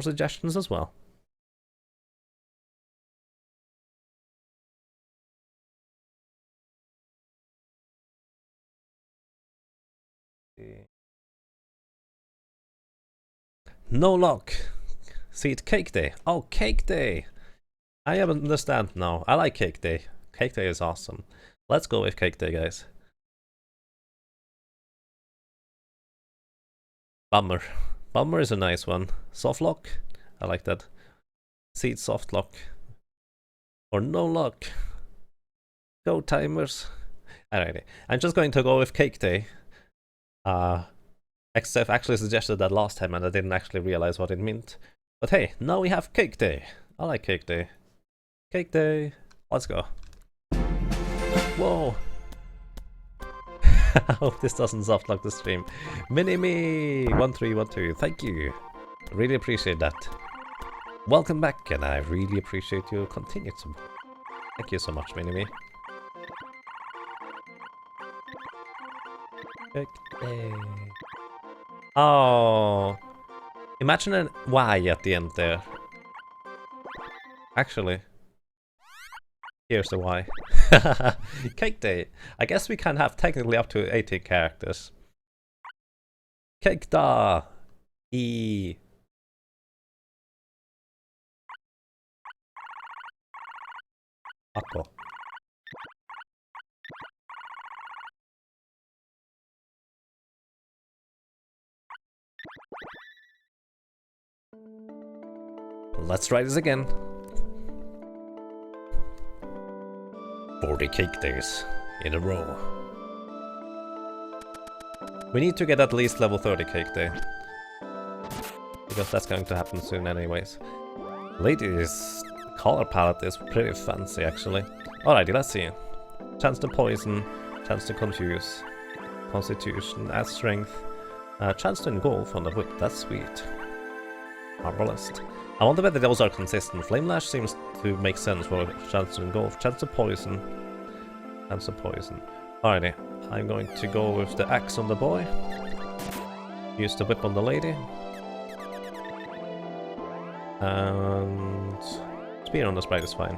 more suggestions as well. No luck. See it, Cake Day. Oh, Cake Day. I understand now. I like Cake Day. Cake Day is awesome. Let's go with Cake Day, guys. Bummer. Bummer is a nice one. Soft lock. I like that. Seed soft lock. Or no luck. Go timers. Alrighty. I'm just going to go with Cake Day. XF actually suggested that last time and I didn't actually realize what it meant. But hey, now we have Cake Day. I like Cake Day. Cake Day. Let's go. Whoa. I hope this doesn't softlock the stream. Mini-me 1312. Thank you. Really appreciate that. Welcome back, and I really appreciate your continued support. Thank you so much, Mini-me. Cake Day. Oh. Imagine an Y at the end there. Actually. Here's the Y. Cake Day. I guess we can have technically up to 18 characters. CAKEDAY. E. Akko. Let's try this again. 40 cake days in a row. We need to get at least level 30 cake day. Because that's going to happen soon anyways. Ladies' color palette is pretty fancy actually. Alrighty, let's see. Chance to poison, chance to confuse, constitution, add strength, chance to engulf on the whip, that's sweet. Arbalest. I wonder whether those are consistent. Flame Lash seems to make sense for chance to engulf, chance to poison, chance to poison. Alrighty, I'm going to go with the axe on the boy, use the whip on the lady, and spear on the sprite is fine.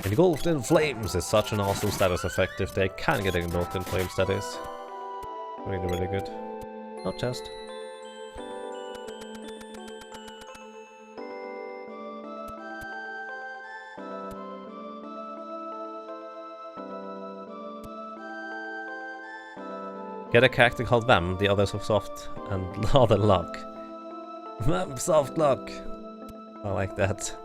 Engulfed in Flames is such an awesome status effect if they can get engulfed in Flames, that is. Really, really good. Not chest. Get a character called Vam, the others are soft, and other luck. Vam, soft luck! I like that.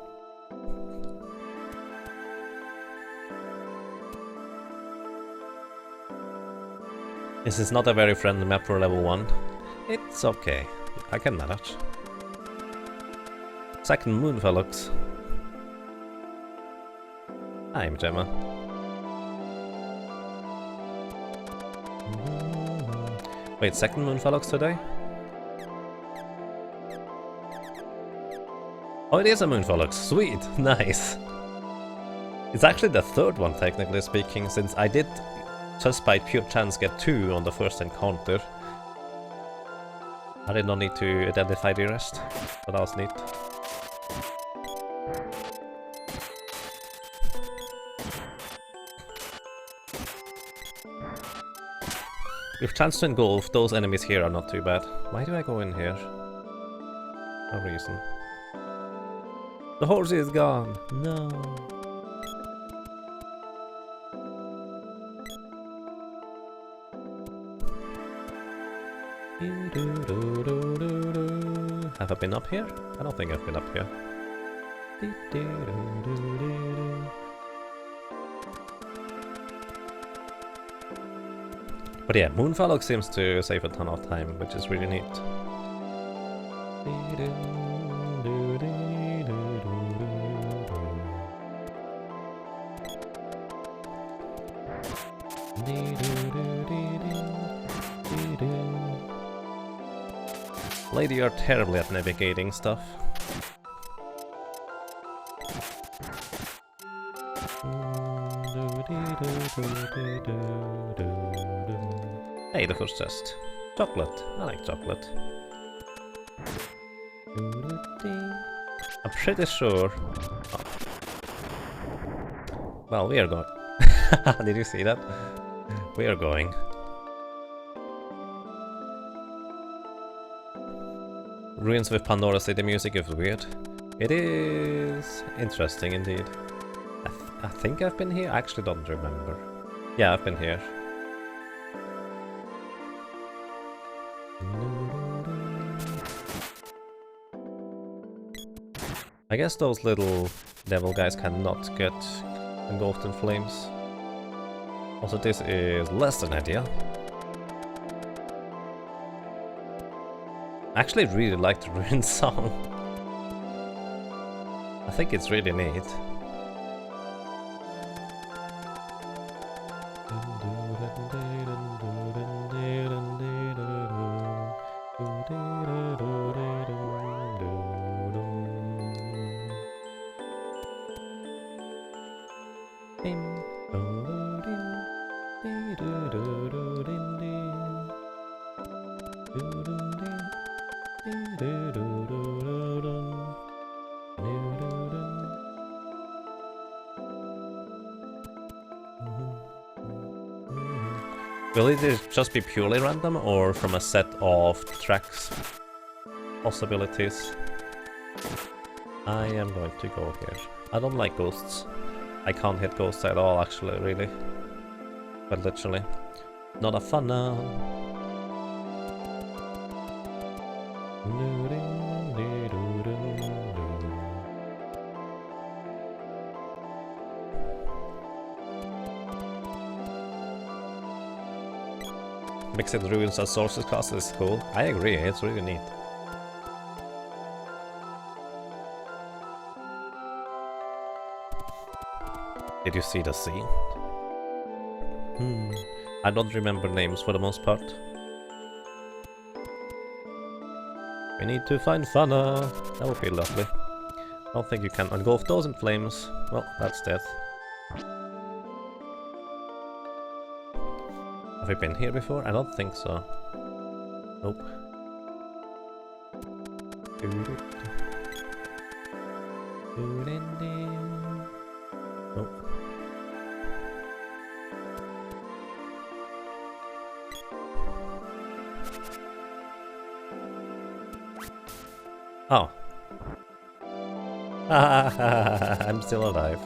This is not a very friendly map for level 1. It's okay. I can manage. Second moon, Felix. I'm Gemma. Wait, second moon, Felix today? Oh, it is a moon, Felix. Sweet. Nice. It's actually the third one, technically speaking, since I did just by pure chance get 2 on the first encounter. I did not need to identify the rest, but that was neat. With chance to engulf, those enemies here are not too bad. Why do I go in here? No reason. The horse is gone! No! Have I been up here? I don't think I've been up here. But yeah, Moonfallock seems to save a ton of time, which is really neat. Lady, you're terribly at navigating stuff. Hey, the first test. Chocolate. I like chocolate. I'm pretty sure... Oh. Well, we are going... Did you see that? We are going. Ruins with Pandora City music is weird. It is interesting indeed. I think I've been here? I actually don't remember. Yeah, I've been here. I guess those little devil guys cannot get engulfed in flames. Also, this is less than ideal. I actually really like the Ruin song. I think it's really neat. Will it just be purely random or from a set of tracks possibilities? I am going to go here. I don't like ghosts. I can't hit ghosts at all, actually, really. But literally. Not a fun now. Mixing ruins and sources cast is cool. I agree, it's really neat. Did you see the scene? I don't remember names for the most part. We need to find Fana. That would be lovely. I don't think you can engulf those in flames. Well, that's death. Have we been here before? I don't think so. Nope. Nope. Oh. I'm still alive.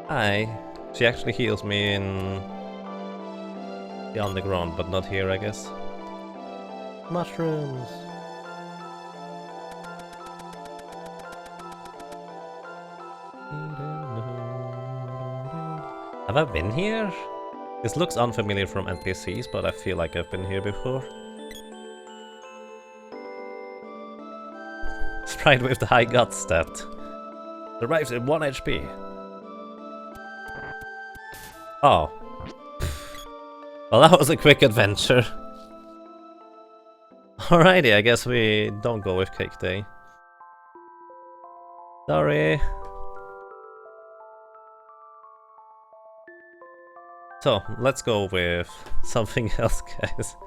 Hi. She actually heals me in the underground, but not here, I guess. Mushrooms. Have I been here? This looks unfamiliar from NPCs, but I feel like I've been here before. Sprite with the high gut stat. Survives at 1 HP. Oh. Well, that was a quick adventure. Alrighty, I guess we don't go with CAKEDAY. Sorry. So, let's go with something else, guys.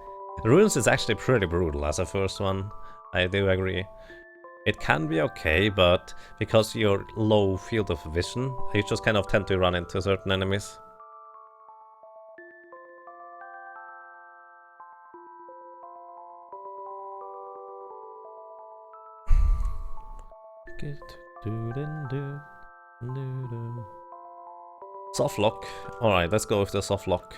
Ruins is actually pretty brutal as a first one. I do agree. It can be okay, but because you're low field of vision, you just kind of tend to run into certain enemies. Soft lock. Alright, let's go with the soft lock.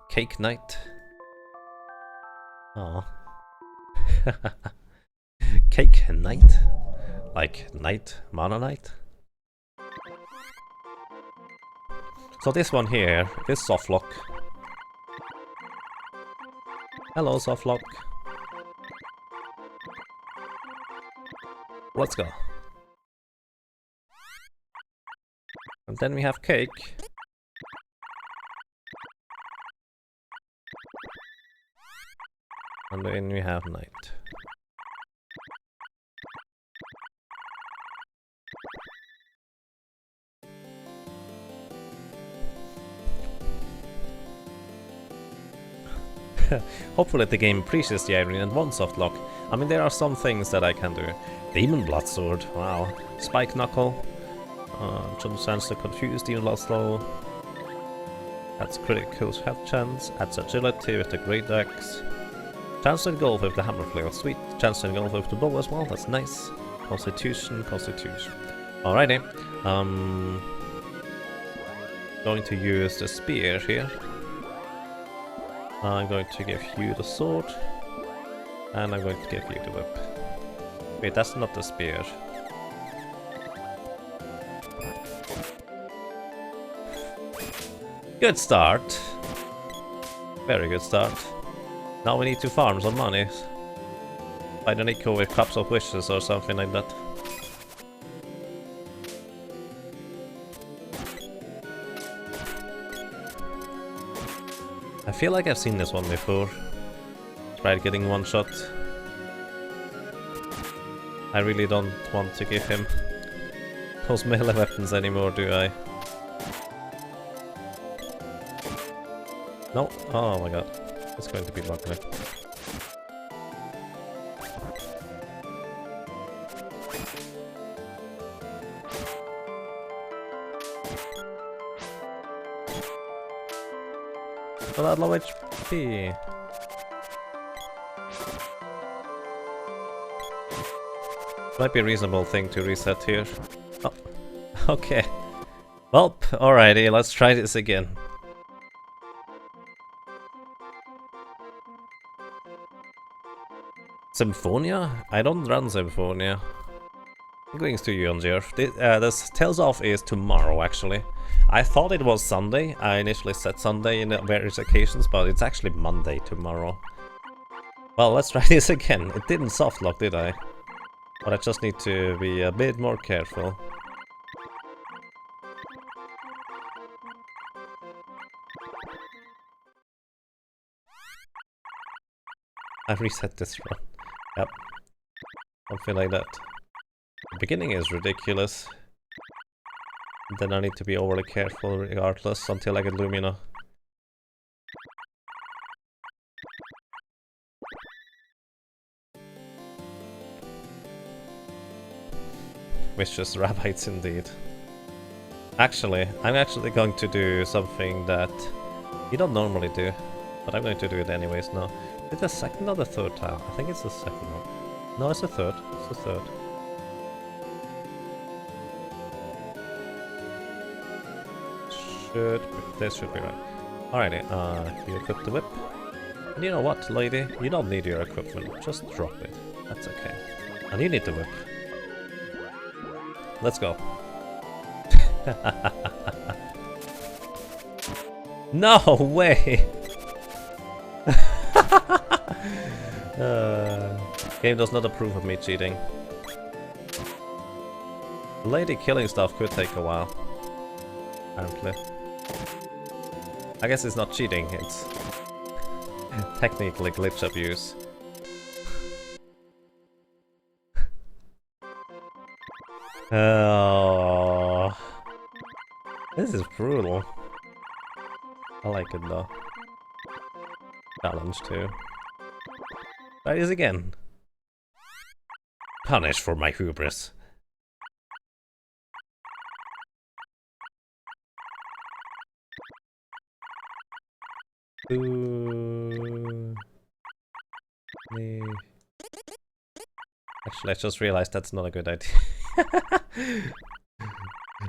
Cake night. Oh. Cake night? Like night? Mana night? So this one here is soft lock. Hello, soft lock. Let's go. And then we have cake. And then we have night. Hopefully the game appreciates the irony and won't softlock. I mean, there are some things that I can do. Demon Blood Sword, wow. Spike Knuckle. Chance to confuse Demon Blood Slow. Adds critical health chance. Adds agility with the Great Axe. Chance to engulf with the Hammer Flail, sweet. Chance to engulf with the bow as well, that's nice. Constitution. Alrighty. Going to use the spear here. I'm going to give you the sword. And I'm going to give you the whip. Wait, that's not the spear. Good start. Very good start. Now we need to farm some money. Find an eco with Cups of Wishes or something like that. I feel like I've seen this one before. Tried getting one shot. I really don't want to give him those melee weapons anymore, do I? No? Oh my god. It's going to be lovely. So that low HP. Might be a reasonable thing to reset here. Oh, okay. Well, alrighty, let's try this again. Symphonia? I don't run Symphonia. Greetings to you, Angier. This Tales Off is tomorrow, actually. I thought it was Sunday. I initially said Sunday in various occasions, but it's actually Monday tomorrow. Well, let's try this again. It didn't softlock, did I? But I just need to be a bit more careful. I reset this run. Yep. Something like that. The beginning is ridiculous. Then I need to be overly careful regardless until I get Lumina. Vicious rabbits indeed. Actually, I'm actually going to do something that you don't normally do, but I'm going to do it anyways now. Is it the second or the third tile? I think it's the second one. No, it's the third. It's the third. This should be right. Alrighty, you equip the whip. And you know what, lady? You don't need your equipment. Just drop it. That's okay. And you need the whip. Let's go. No way! Game does not approve of me cheating. Lady killing stuff could take a while. Apparently. I guess it's not cheating, it's technically glitch abuse. Oh, this is brutal. I like it though. Challenge too. Try this again. Punish for my hubris. Actually, I just realized that's not a good idea.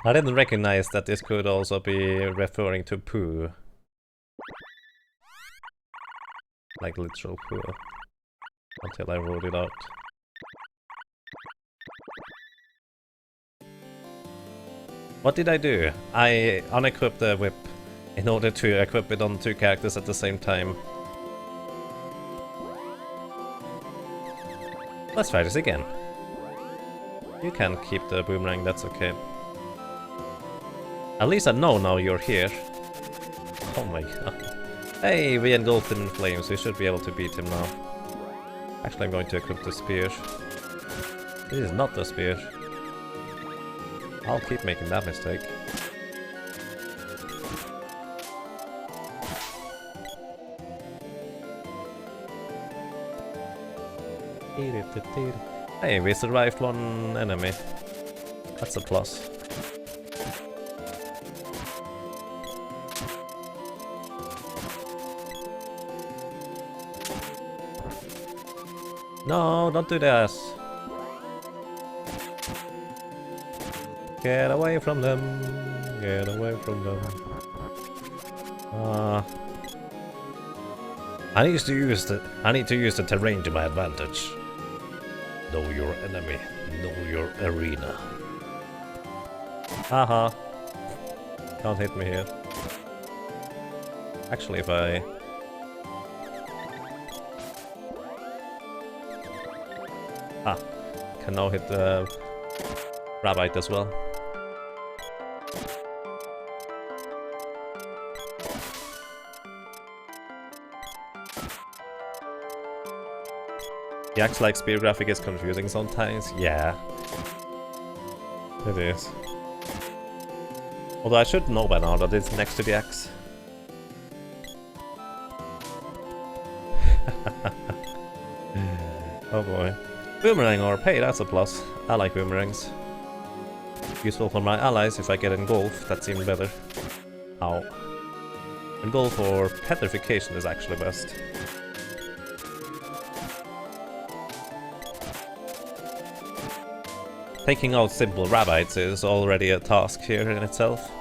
I didn't recognize that this could also be referring to poo. Like literal poo. Until I wrote it out. What did I do? I unequipped the whip in order to equip it on two characters at the same time. Let's try this again. You can keep the boomerang, that's okay. At least I know now you're here. Oh my god. Hey, we engulfed him in flames. We should be able to beat him now. Actually, I'm going to equip the spear. This is not the spear. I'll keep making that mistake. Hey, we survived one enemy. That's a plus. No, don't do this. Get away from them. Get away from them. I need to use the terrain to my advantage. Know your enemy. Know your arena. Haha. Can't hit me here. Actually, if I... can now hit the rabbit as well. The axe-like spear graphic is confusing sometimes. Yeah. It is. Although I should know by now that it's next to the axe. Oh boy. Boomerang orb, hey, that's a plus. I like boomerangs. Useful for my allies if I get engulfed, that's even better. Ow. Engulf or petrification is actually best. Taking out simple rabbits is already a task here in itself.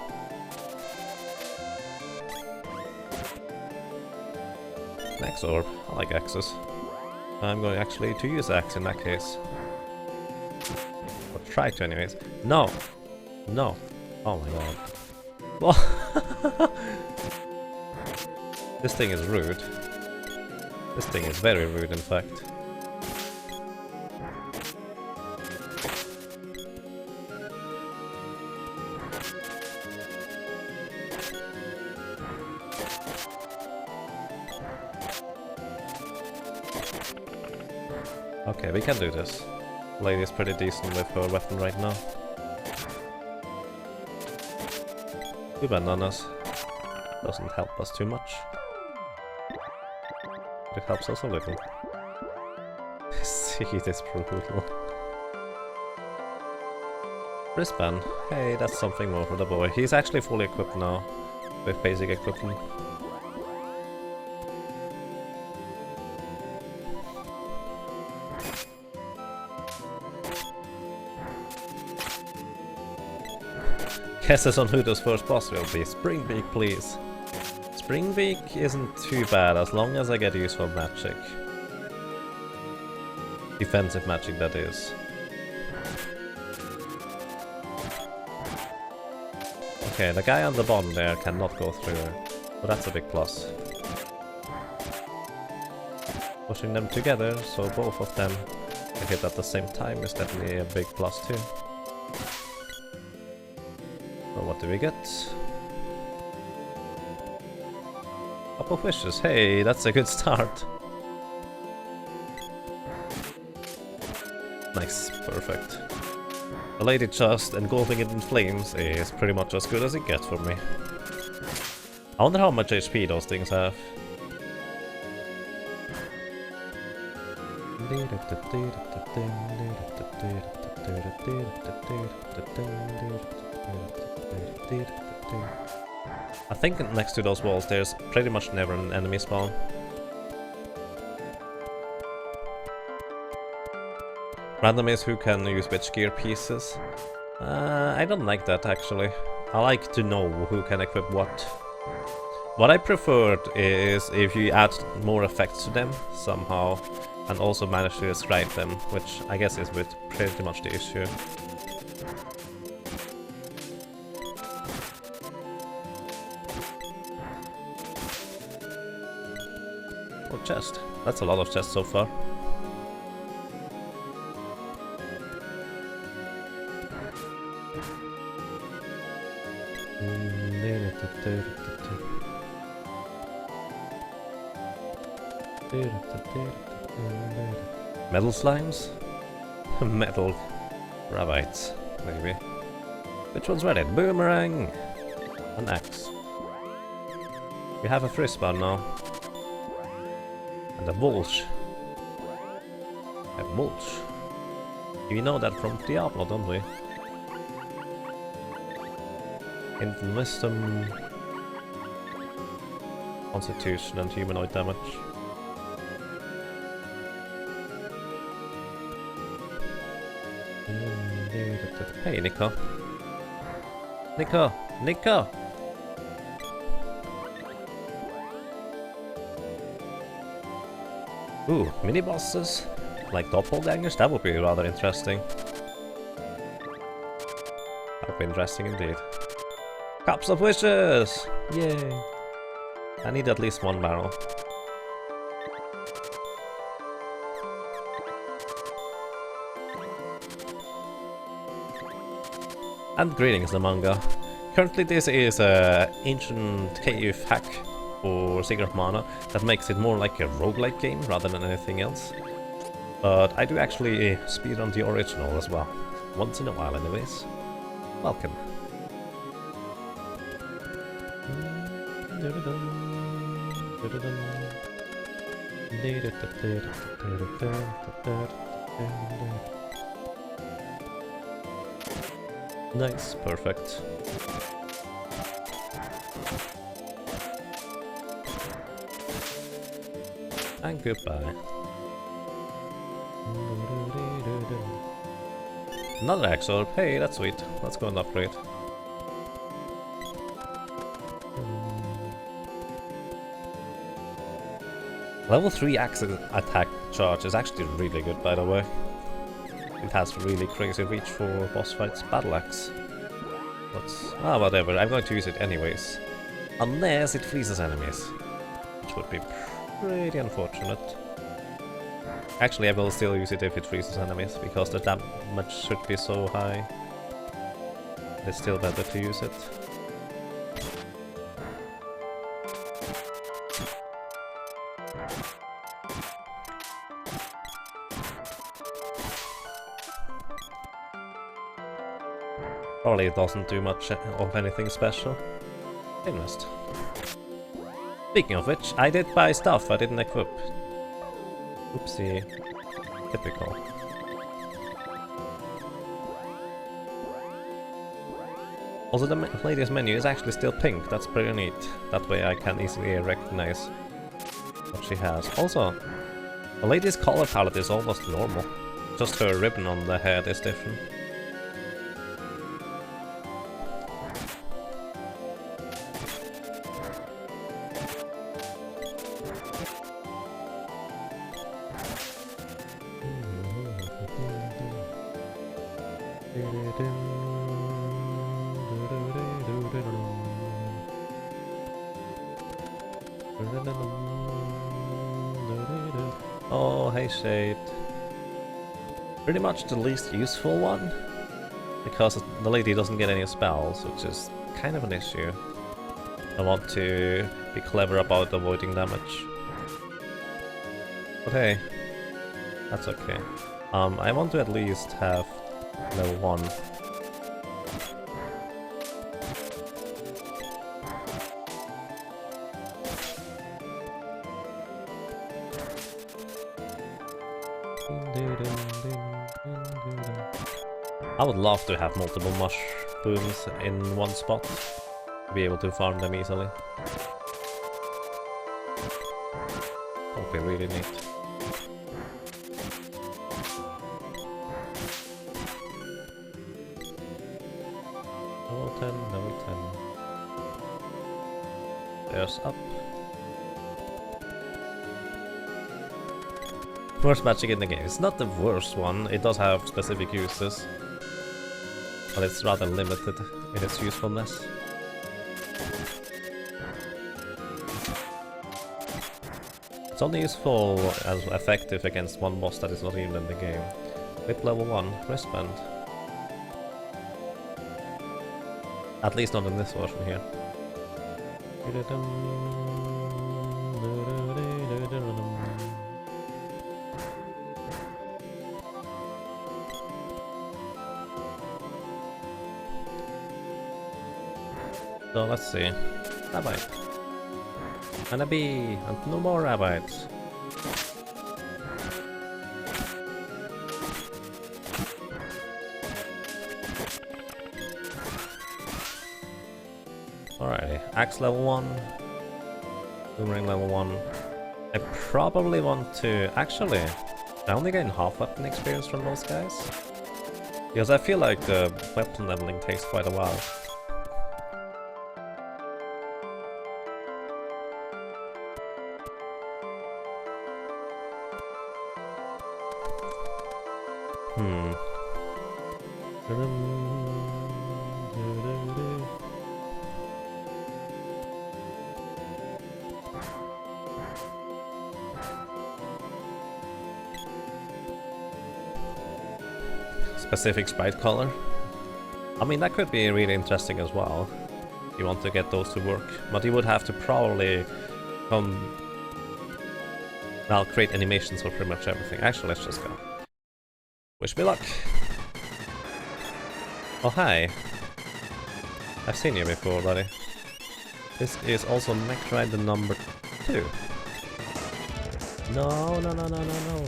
Axe orb, I like axes. I'm going actually to use axe in that case. Or try to anyways. No! No! Oh my god. This thing is rude. This thing is very rude in fact. Okay, we can do this. Lady's pretty decent with her weapon right now. 2 bananas. Doesn't help us too much. But it helps us a little. See, this brutal. Wristband. Hey, that's something more for the boy. He's actually fully equipped now. With basic equipment. Guesses on who this first boss will be. Springbeak, please. Springbeak isn't too bad as long as I get useful magic. Defensive magic, that is. Okay, the guy on the bottom there cannot go through, but that's a big plus. Pushing them together, so both of them can hit at the same time is definitely a big plus too. So what do we get? Cup of wishes. Hey, that's a good start. Nice, perfect. The lady chest engulfing it in flames is pretty much as good as it gets for me. I wonder how much HP those things have. I think next to those walls there's pretty much never an enemy spawn. Random is who can use which gear pieces. I don't like that actually. I like to know who can equip what. What I preferred is if you add more effects to them somehow and also manage to describe them, which I guess is with pretty much the issue. Oh, chest. That's a lot of chests so far. Metal slimes? Metal rabbits, maybe. Which one's ready? Boomerang! An axe. We have a frisbee now. And a vulture. A vulture. We know that from Diablo, don't we? Instant wisdom, constitution, and humanoid damage. Hey, Nico. Nico! Nico! Ooh, mini bosses? Like doppelgangers? That would be rather interesting. That would be interesting indeed. Cups of wishes! Yay! I need at least one barrel. And greetings, the manga. Currently this is a ancient cave hack for Secret of Mana that makes it more like a roguelike game rather than anything else. But I do actually speedrun the original as well. Once in a while anyways. Welcome. Nice, perfect. And goodbye. Another axe orb. Hey, that's sweet. Let's go and upgrade. Level 3 axe attack charge is actually really good, by the way. It has really crazy reach for boss fights. Battle axe. But, whatever, I'm going to use it anyways. Unless it freezes enemies. Which would be pretty unfortunate. Actually, I will still use it if it freezes enemies, because the damage should be so high. It's still better to use it. Probably it doesn't do much of anything special. Invest. Speaking of which, I did buy stuff I didn't equip. Oopsie. Typical. Also, the lady's menu is actually still pink. That's pretty neat. That way I can easily recognize what she has. Also, the lady's color palette is almost normal. Just her ribbon on the head is different. Oh, hey Shade. Pretty much the least useful one, because the lady doesn't get any spells, which is kind of an issue. I want to be clever about avoiding damage. But hey, that's okay. I want to at least have level 1. I would love to have multiple mushrooms in one spot, to be able to farm them easily. That would be really neat. Level 10, level 10. There's up. Worst magic in the game. It's not the worst one, it does have specific uses. But it's rather limited in its usefulness. It's only useful as effective against one boss that is not even in the game. Whip level 1, wristband. At least not in this version here. So let's see. Rabbit. And a bee, and no more rabbits. Alrighty, axe level 1, boomerang level 1. I probably want to... Actually, I only gain half weapon experience from those guys. Because I feel like the weapon leveling takes quite a while. Specific sprite color. I mean, that could be really interesting as well. If you want to get those to work. But you would have to probably well, create animations for pretty much everything. Actually, let's just go. Wish me luck. Oh, hi. I've seen you before, buddy. This is also Mech Rider number 2. No, no, no, no, no, no.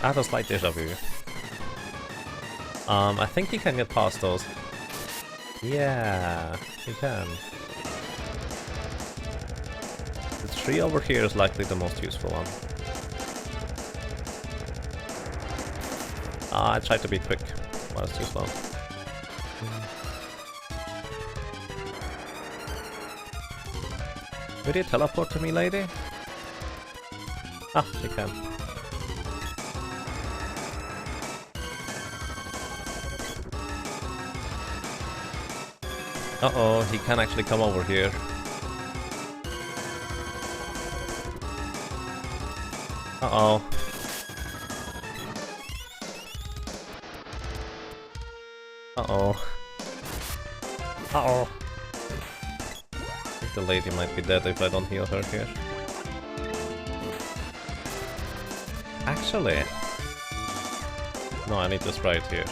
I have a slight deja vu. I think you can get past those. Yeah, you can. The tree over here is likely the most useful one. I tried to be quick, but it's too slow. Could you teleport to me, lady? Ah, she can. Uh-oh, he can actually come over here. Uh-oh. Uh-oh. Uh-oh. I think the lady might be dead if I don't heal her here. Actually... No, I need the sprite here.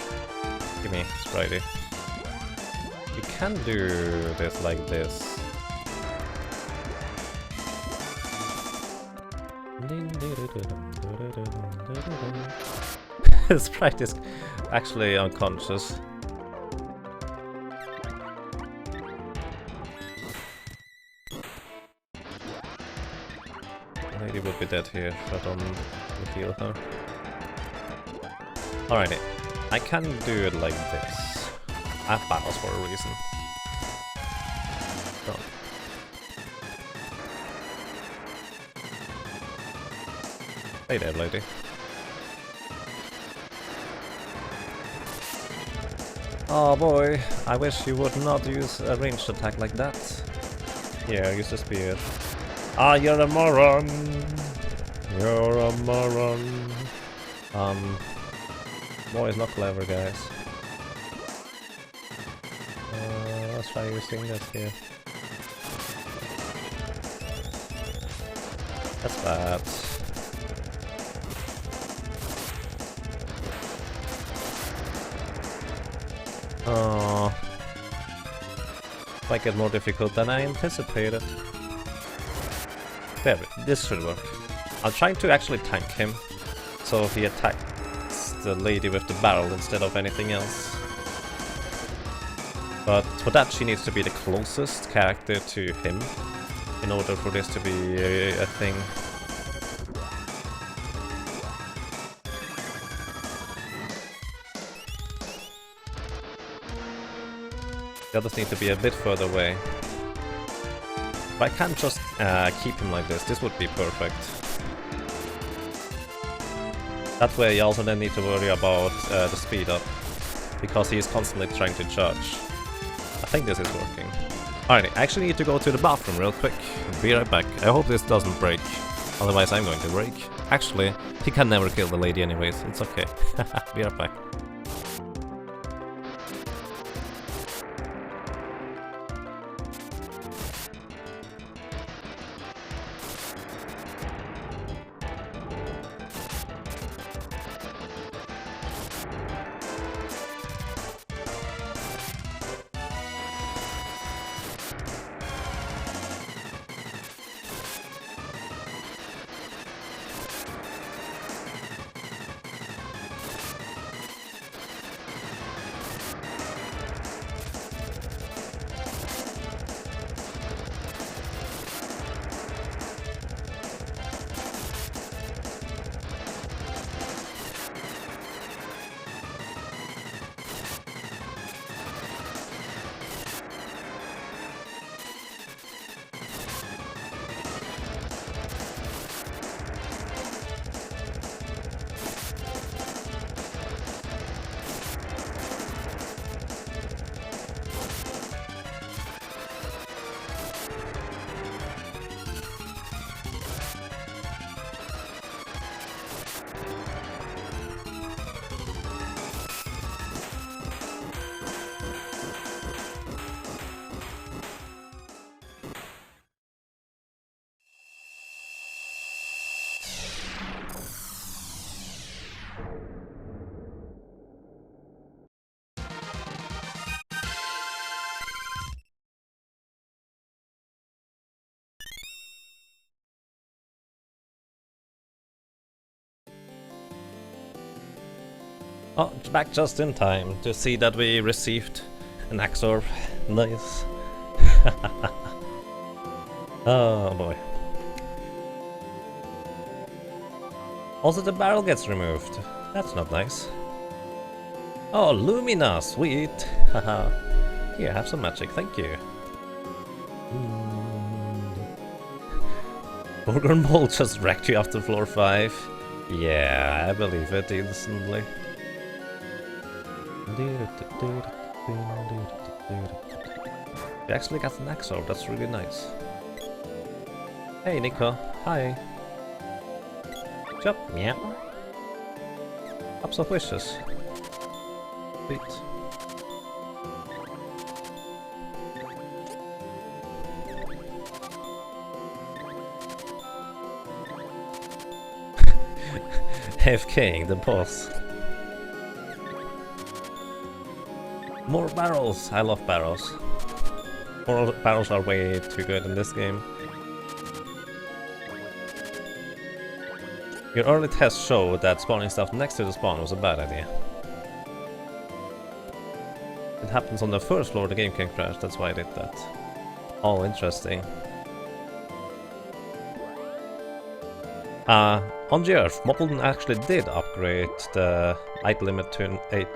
Give me spritey. You can do this like this. The sprite is actually unconscious. The lady would be dead here if I don't heal her. Alrighty, I can do it like this. I have battles for a reason. So. Hey there, lady. Oh boy, I wish you would not use a ranged attack like that. Here, use the spear. Ah, you're a moron! You're a moron. Boy is not clever, guys. Let's try using this here. That's bad. Oh, might get more difficult than I anticipated. There, this should work. I'm trying to actually tank him, so he attacks the lady with the barrel instead of anything else. But for that she needs to be the closest character to him, in order for this to be a thing. The others need to be a bit further away. If I can't just keep him like this would be perfect. That way you also don't need to worry about the speed up, because he is constantly trying to charge. I think this is working. Alrighty, I actually need to go to the bathroom real quick. Be right back. I hope this doesn't break. Otherwise I'm going to break. Actually, he can never kill the lady anyways. It's okay. Be right back. Oh, back just in time to see that we received an axe orb. Nice. Oh boy. Also the barrel gets removed. That's not nice. Oh, Lumina, sweet. Haha. Here, have some magic, thank you. Burger Mole just wrecked you after floor 5. Yeah, I believe it instantly. We actually got an axe orb, that's really nice. Hey Nico, hi. Chop, meow. Ups of wishes. Sweet. AFKing the boss. More barrels! I love barrels. More barrels are way too good in this game. Your early tests show that spawning stuff next to the spawn was a bad idea. It happens on the first floor the game can crash, that's why I did that. Oh, interesting. On the Earth, Moppleton actually did upgrade the height limit to 8.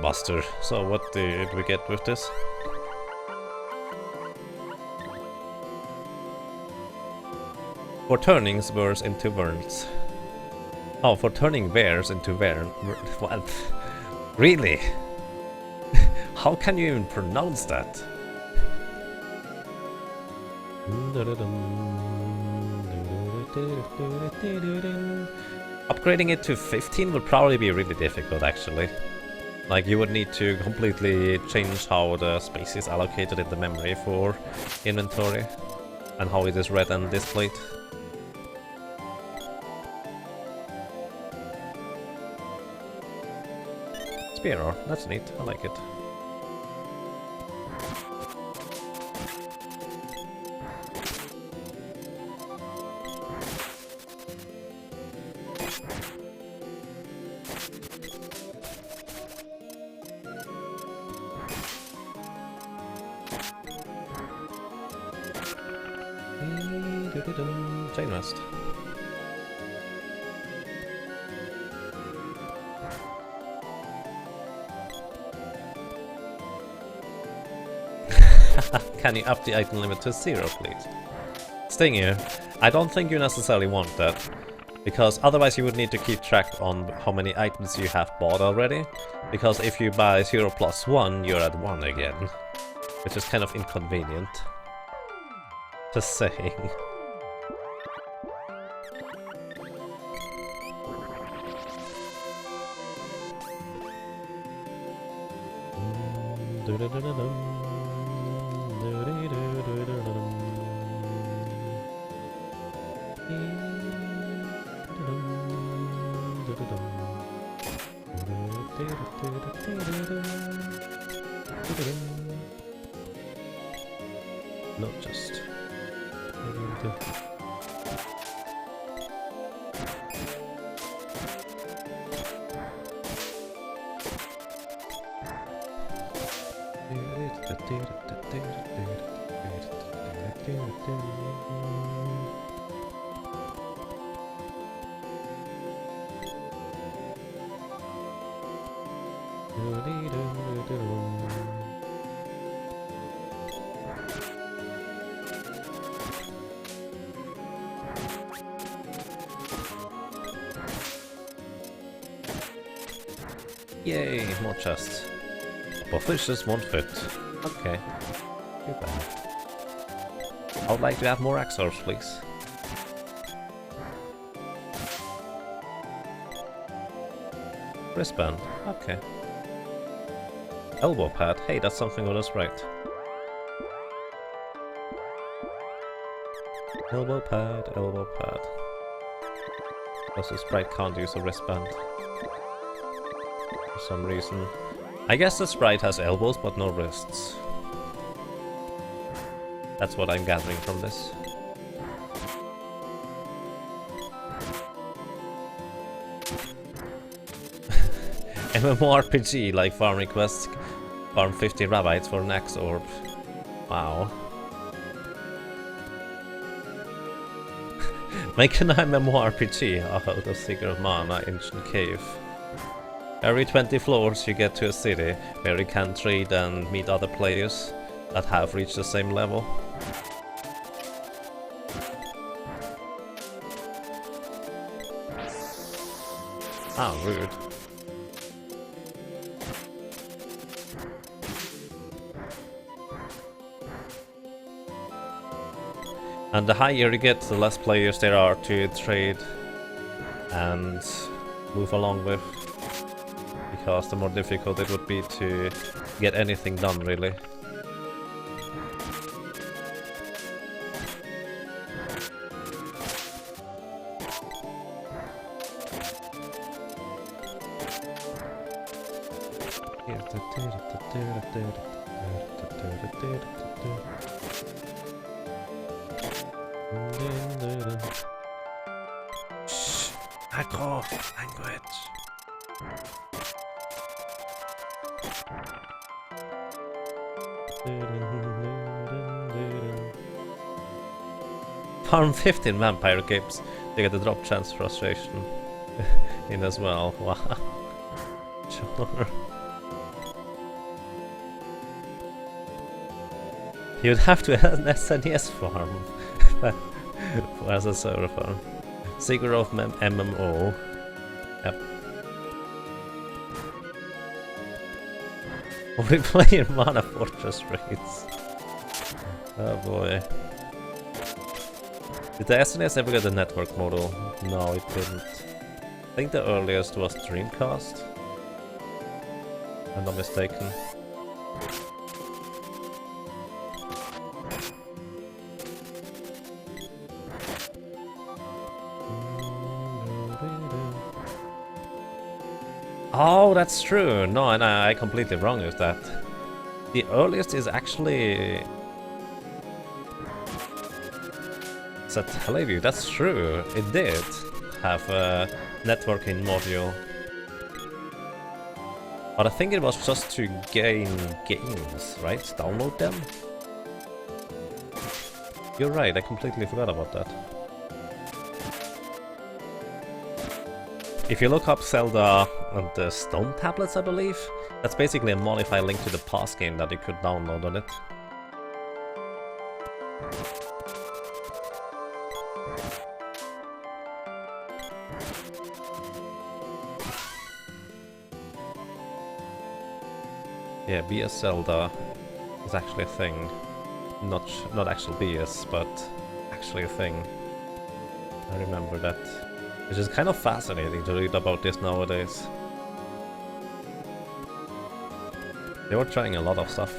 Buster. So what did we get with this? For turning bears into worms. Oh, for turning bears into worms. What? Really? How can you even pronounce that? Upgrading it to 15 would probably be really difficult, actually. Like, you would need to completely change how the space is allocated in the memory for inventory and how it is read and displayed. Spear, that's neat, I like it. Chain rest. Can you up the item limit to 0, please? Staying here. I don't think you necessarily want that. Because otherwise you would need to keep track on how many items you have bought already. Because if you buy 0 plus 1, you're at 1 again. Which is kind of inconvenient. Just saying. Not just. Yay, more chests. But fishes won't fit. Okay. Too bad. I would like to have more axors, please. Wristband. Okay. Elbow pad. Hey, that's something on us right. Elbow pad, elbow pad. Because the sprite can't use a wristband. For some reason. I guess the sprite has elbows but no wrists. That's what I'm gathering from this. MMORPG like farm requests, farm 50 rabbits for an axe orb. Wow. Make an MMORPG out of Secret of Mana Ancient Cave. Every 20 floors you get to a city where you can trade and meet other players that have reached the same level. Ah, rude. And the higher you get, the less players there are to trade and move along with. Because the more difficult it would be to get anything done, really. Shh, back off, language. Farm 15 vampire capes to get the drop chance frustration in as well. Wow. Sure. You'd have to have an SNES farm as a server farm. Secret of MMO. Yep. We play in Mana Fortress raids. Oh boy. Did the SNES ever get a network model? No, it didn't. I think the earliest was Dreamcast. If I'm not mistaken. Oh, that's true. No, and I completely wrong with that. The earliest is actually Satellaview. That's true. It did have a networking module. But I think it was just to gain games, right? Download them? You're right, I completely forgot about that. If you look up Zelda on the Stone tablets, I believe, that's basically a modified link to the past game that you could download on it. Yeah, BS Zelda is actually a thing. Not actual BS, but actually a thing. I remember that. Which is kind of fascinating to read about this nowadays. They were trying a lot of stuff.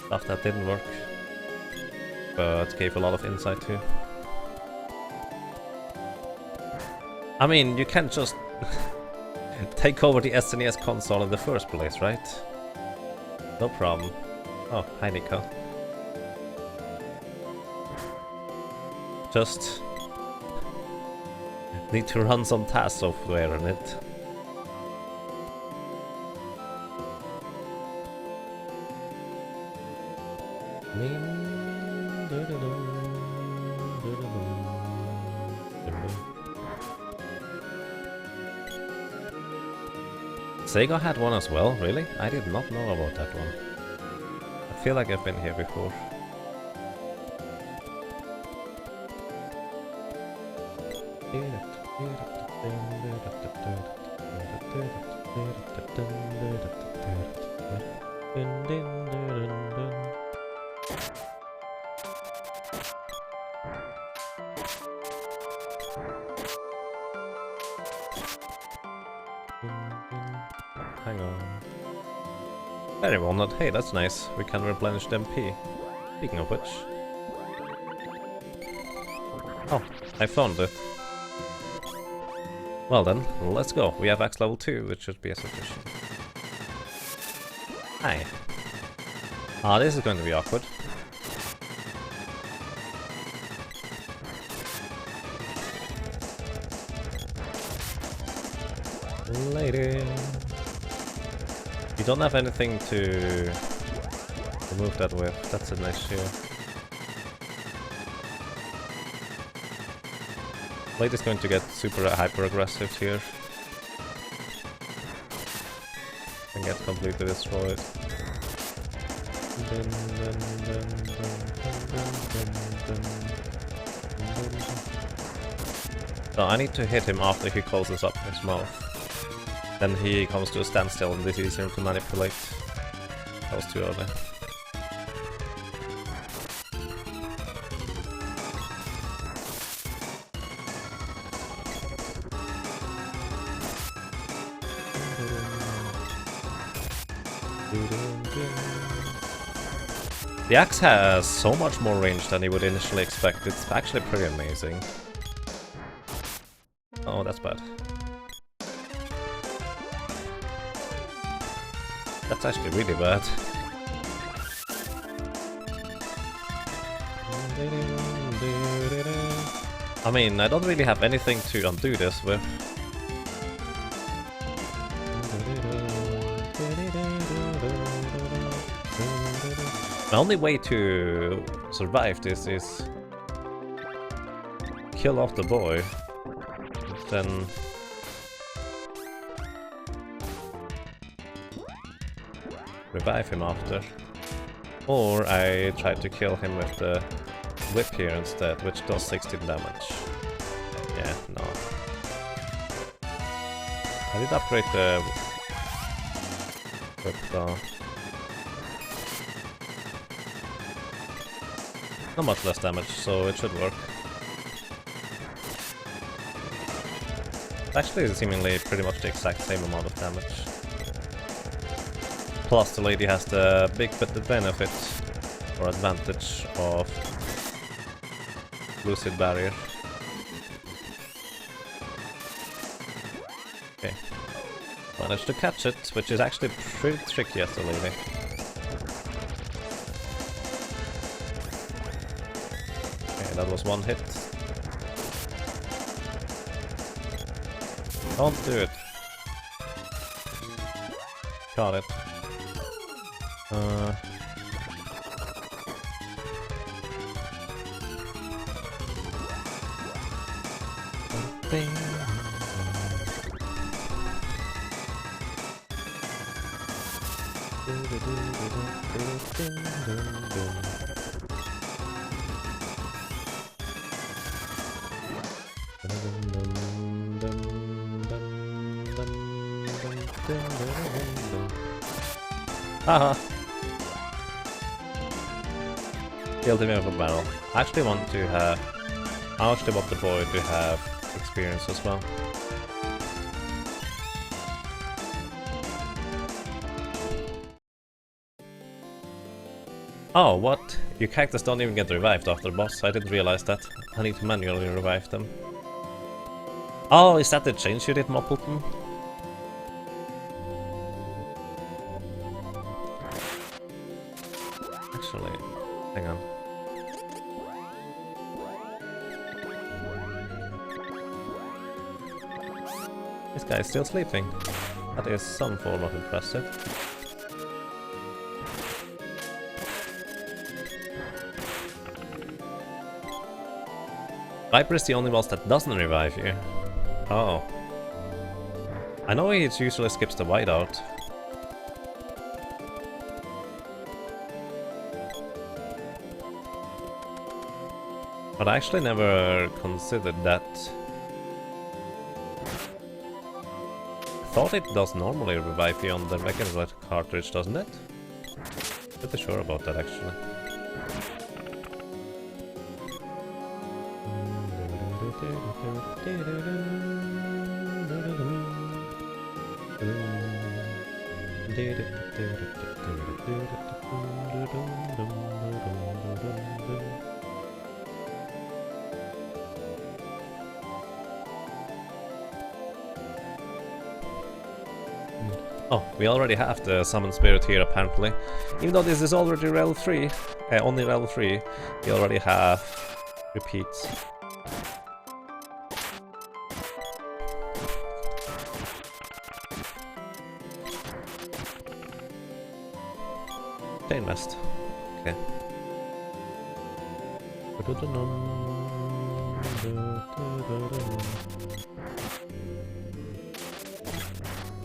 Stuff that didn't work. But gave a lot of insight too. I mean, you can't just take over the SNES console in the first place, right? No problem. Oh, hi Nico. Just need to run some task software on it. Sega had one as well, really? I did not know about that one. I feel like I've been here before. Hang on. Very well not. Hey, that's nice. We can replenish the MP. Speaking of which. Oh, I found it. Well then, let's go. We have Axe level 2, which should be sufficient. Hi. Ah, this is going to be awkward. Lady. You don't have anything to remove that with. That's an issue. Lady's going to get super hyper aggressive here. And get completely destroyed. So I need to hit him after he closes up his mouth. Then he comes to a standstill and this is easier to manipulate. That was too early. The axe has so much more range than you would initially expect. It's actually pretty amazing. Oh, that's bad. That's actually really bad. I mean, I don't really have anything to undo this with. The only way to survive this is kill off the boy, then revive him after. Or I try to kill him with the whip here instead, which does 16 damage. Yeah, no. I did upgrade the whip though. Not much less damage, so it should work. Actually, it's seemingly pretty much the exact same amount of damage. Plus, the lady has the big benefit or advantage of Lucid Barrier. Okay. Managed to catch it, which is actually pretty tricky as the lady. Okay, that was one hit. Don't do it. Got it. Haha! Killed him with a barrel. I actually want to have... I actually want the boy to have experience as well. Oh, what? Your characters don't even get revived after the boss. I didn't realize that. I need to manually revive them. Oh, is that the change you did, Moppleton? Actually, hang on. This guy is still sleeping. That is some form of impressive. Viper is the only boss that doesn't revive you. Oh. I know he usually skips the whiteout. But I actually never considered that. I thought it does normally revive you on the regular cartridge, doesn't it? Pretty sure about that actually. Oh, we already have the summon spirit here apparently. Even though this is already level 3, only level 3, we already have repeats. Chain West. Okay.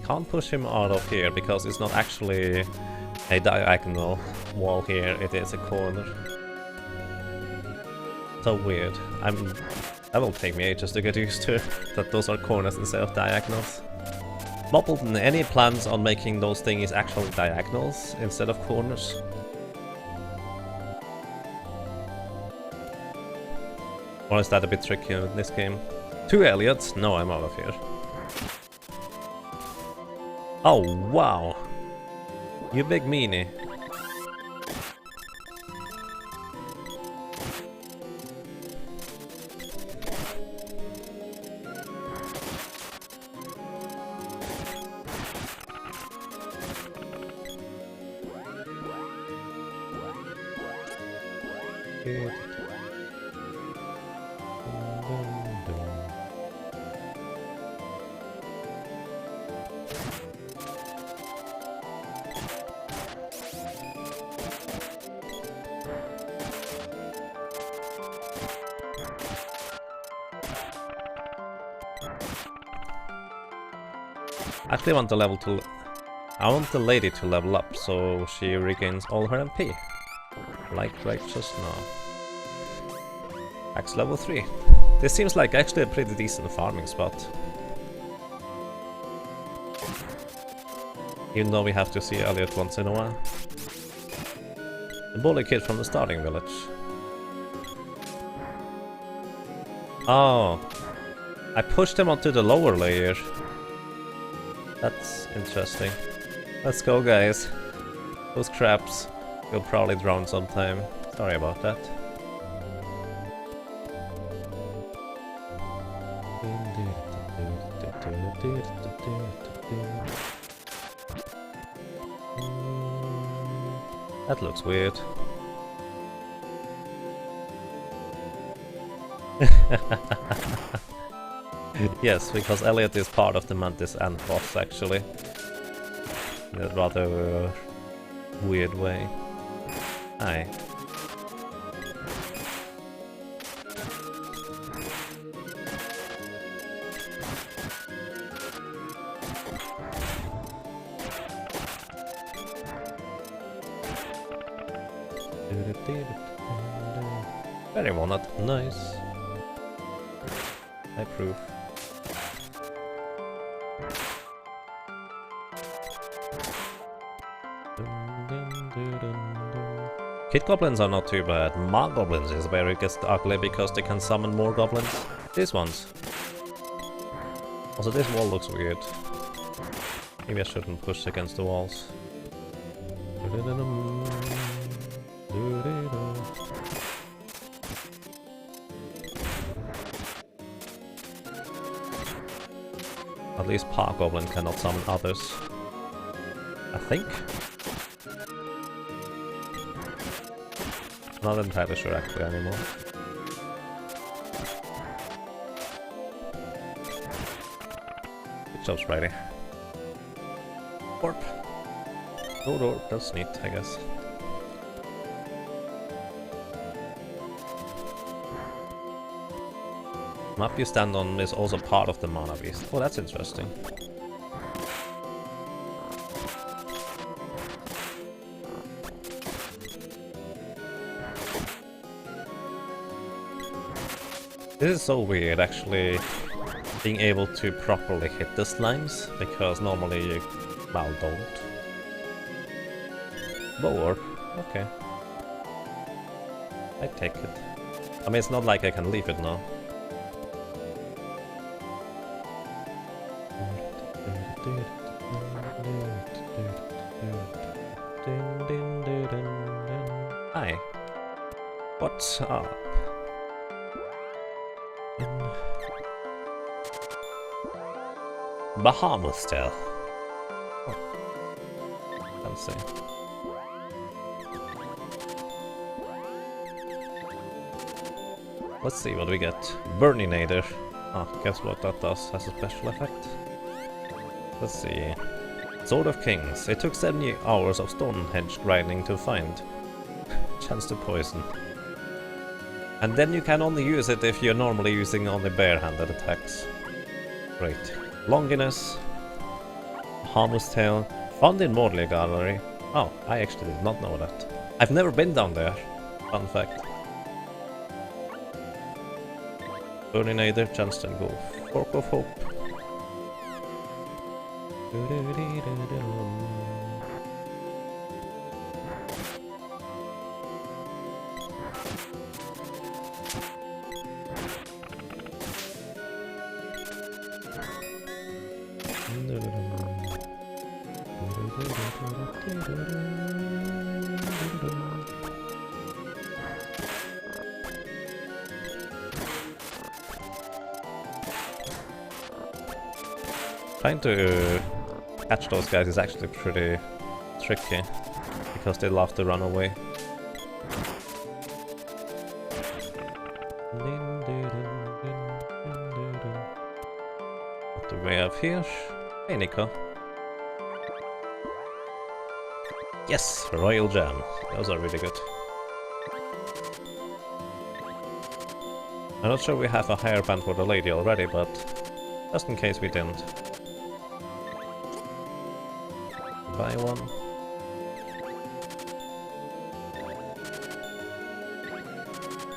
Can't push him out of here because it's not actually a diagonal wall here, it is a corner. So weird. That will take me ages to get used to that those are corners instead of diagonals. Moppleton, any plans on making those things actually diagonals instead of corners? Or is that a bit trickier in this game? 2 Elliots? No, I'm out of here. Oh, wow! You big meanie. I actually want I want the lady to level up so she regains all her MP. Like just now. Max level 3. This seems like actually a pretty decent farming spot. Even though we have to see Elliot once in a while. The bully kid from the starting village. Oh. I pushed him onto the lower layer. That's interesting. Let's go, guys. Those crabs will probably drown sometime. Sorry about that. That looks weird. Yes, because Elliot is part of the Mantis and boss, actually. In a rather weird way. Hi. Very walnut, nice. I approve. Kid goblins are not too bad. Mog goblins is where it gets ugly because they can summon more goblins. These ones. Also, this wall looks weird. Maybe I shouldn't push against the walls. At least Park Goblin cannot summon others. I think. Not entirely sure actually anymore. Good job, Spidey. Warp. No door, that's neat, I guess. The map you stand on is also part of the Mana Beast. Oh, that's interesting. This is so weird, actually, being able to properly hit the slimes, because normally you, well, don't. Bow okay. I take it. I mean, it's not like I can leave it now. Hi. What's up? Bahamut's tail. Oh. Fancy. Let's see what we get. Burninator. Ah, guess what that does as a special effect. Let's see. Sword of Kings. It took 70 hours of Stonehenge grinding to find. Chance to poison. And then you can only use it if you're normally using only bare-handed attacks. Great. Longinus. Bahamut's tail. Found in Morley Gallery. Oh, I actually did not know that. I've never been down there. Fun fact. Burninator, Chance and Go. Fork of Hope. Trying to catch those guys is actually pretty tricky, because they love to run away. What do we have here? Hey, Nico. Yes! Royal Jam. Those are really good. I'm not sure we have a hairband for the lady already, but just in case we didn't. Buy one.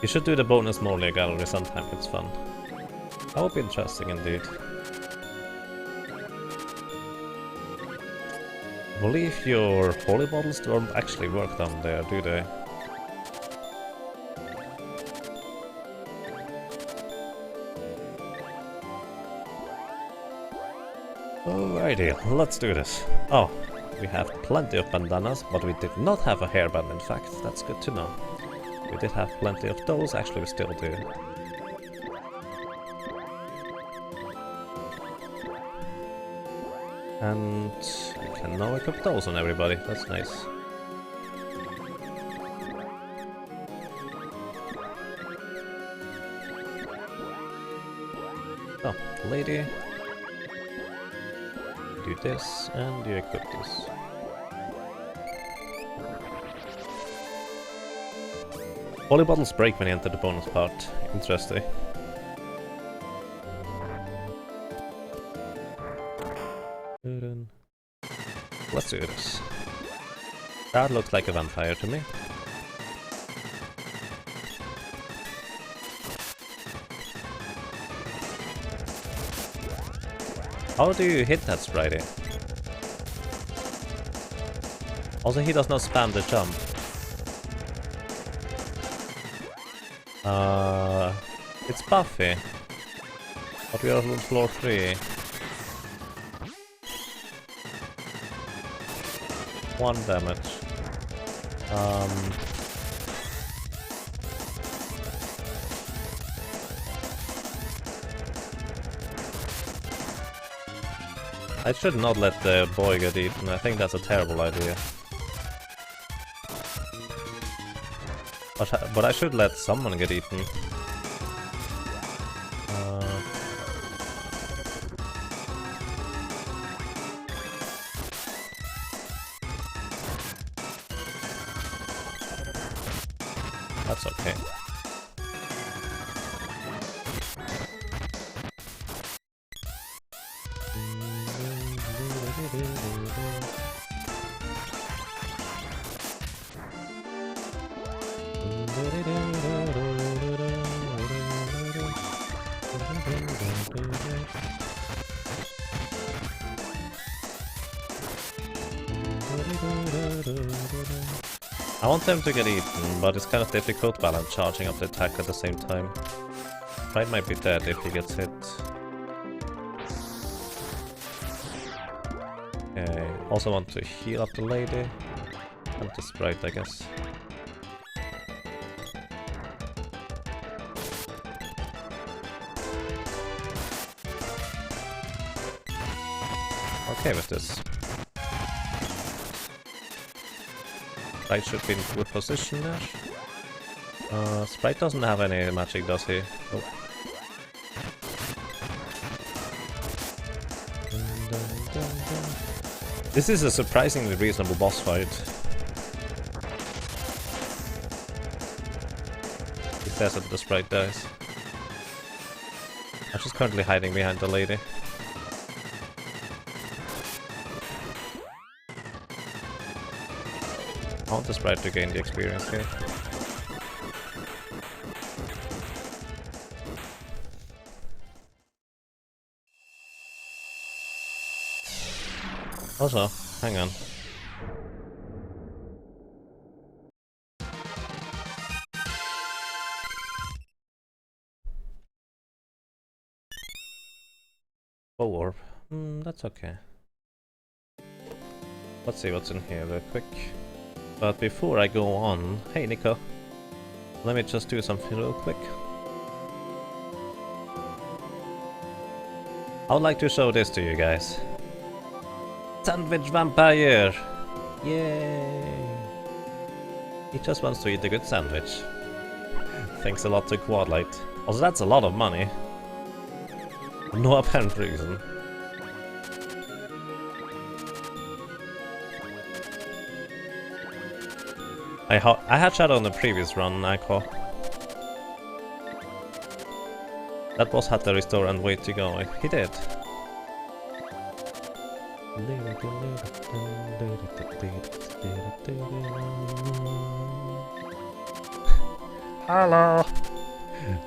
You should do the bonus Morley Gallery sometime, it's fun. That would be interesting indeed. I believe your holy bottles don't actually work down there, do they? Alrighty, let's do this. Oh, we have plenty of bandanas, but we did not have a hairband in fact. That's good to know. We did have plenty of those, actually we still do. And we can now equip those on everybody, that's nice. Oh, lady. Do this, and you equip this. Holy bottles break when you enter the bonus part. Interesting. Let's do this. That looks like a vampire to me. How do you hit that Spritey? Also, he does not spam the jump. It's Buffy. But we are on floor 3. 1 damage. I should not let the boy get eaten. I think that's a terrible idea. But I should let someone get eaten. That's okay. I want them to get eaten, but it's kind of difficult while I'm charging up the attack at the same time. Sprite might be dead if he gets hit. Okay, also want to heal up the lady. And the Sprite, I guess. Okay with this. Sprite should be in good position there. Sprite doesn't have any magic, does he? Oh. This is a surprisingly reasonable boss fight. He says that the Sprite dies. I'm just currently hiding behind the lady. I want the Sprite to gain the experience here. Also, hang on. Oh, orb. That's okay. Let's see what's in here real quick. But before I go on, hey Nico, let me just do something real quick. I would like to show this to you guys. Sandwich vampire! Yay! He just wants to eat a good sandwich. Thanks a lot to Quadlight. Also, that's a lot of money. No apparent reason. I had Shadow on the previous run, Niko. That boss had to restore and wait to go. He did. Hello!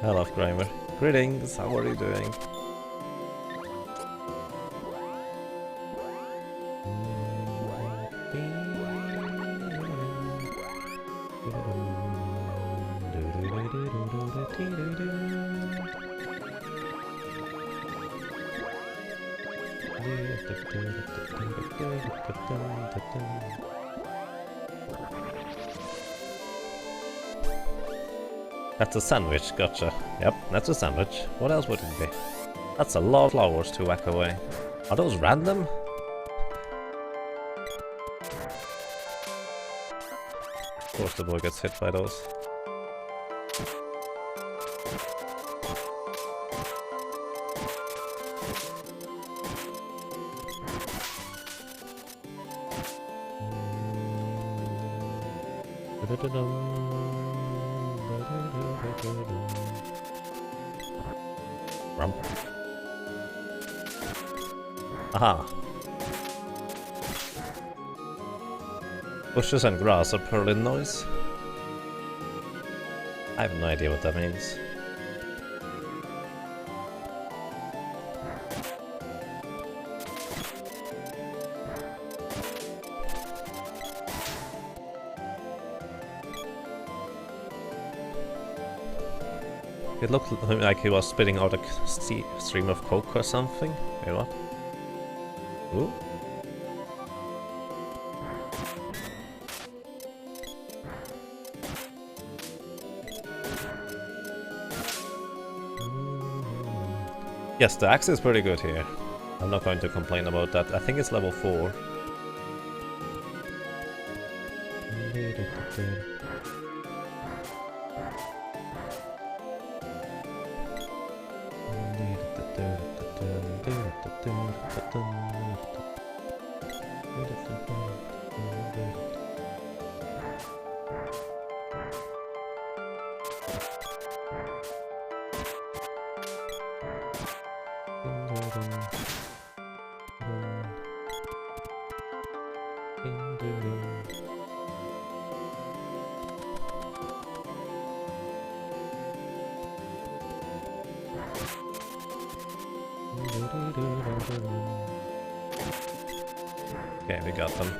Hello, Grimer. Greetings, how are you doing? That's a sandwich, gotcha. Yep, that's a sandwich. What else would it be? That's a lot of flowers to whack away. Are those random? Of course the boy gets hit by those. Rump. Aha. Bushes and grass are purling noise. I have no idea what that means. It looked like he was spitting out a stream of coke or something. Wait, what? Ooh. Yes, the axe is pretty good here. I'm not going to complain about that. I think it's level 4. Okay, we got them.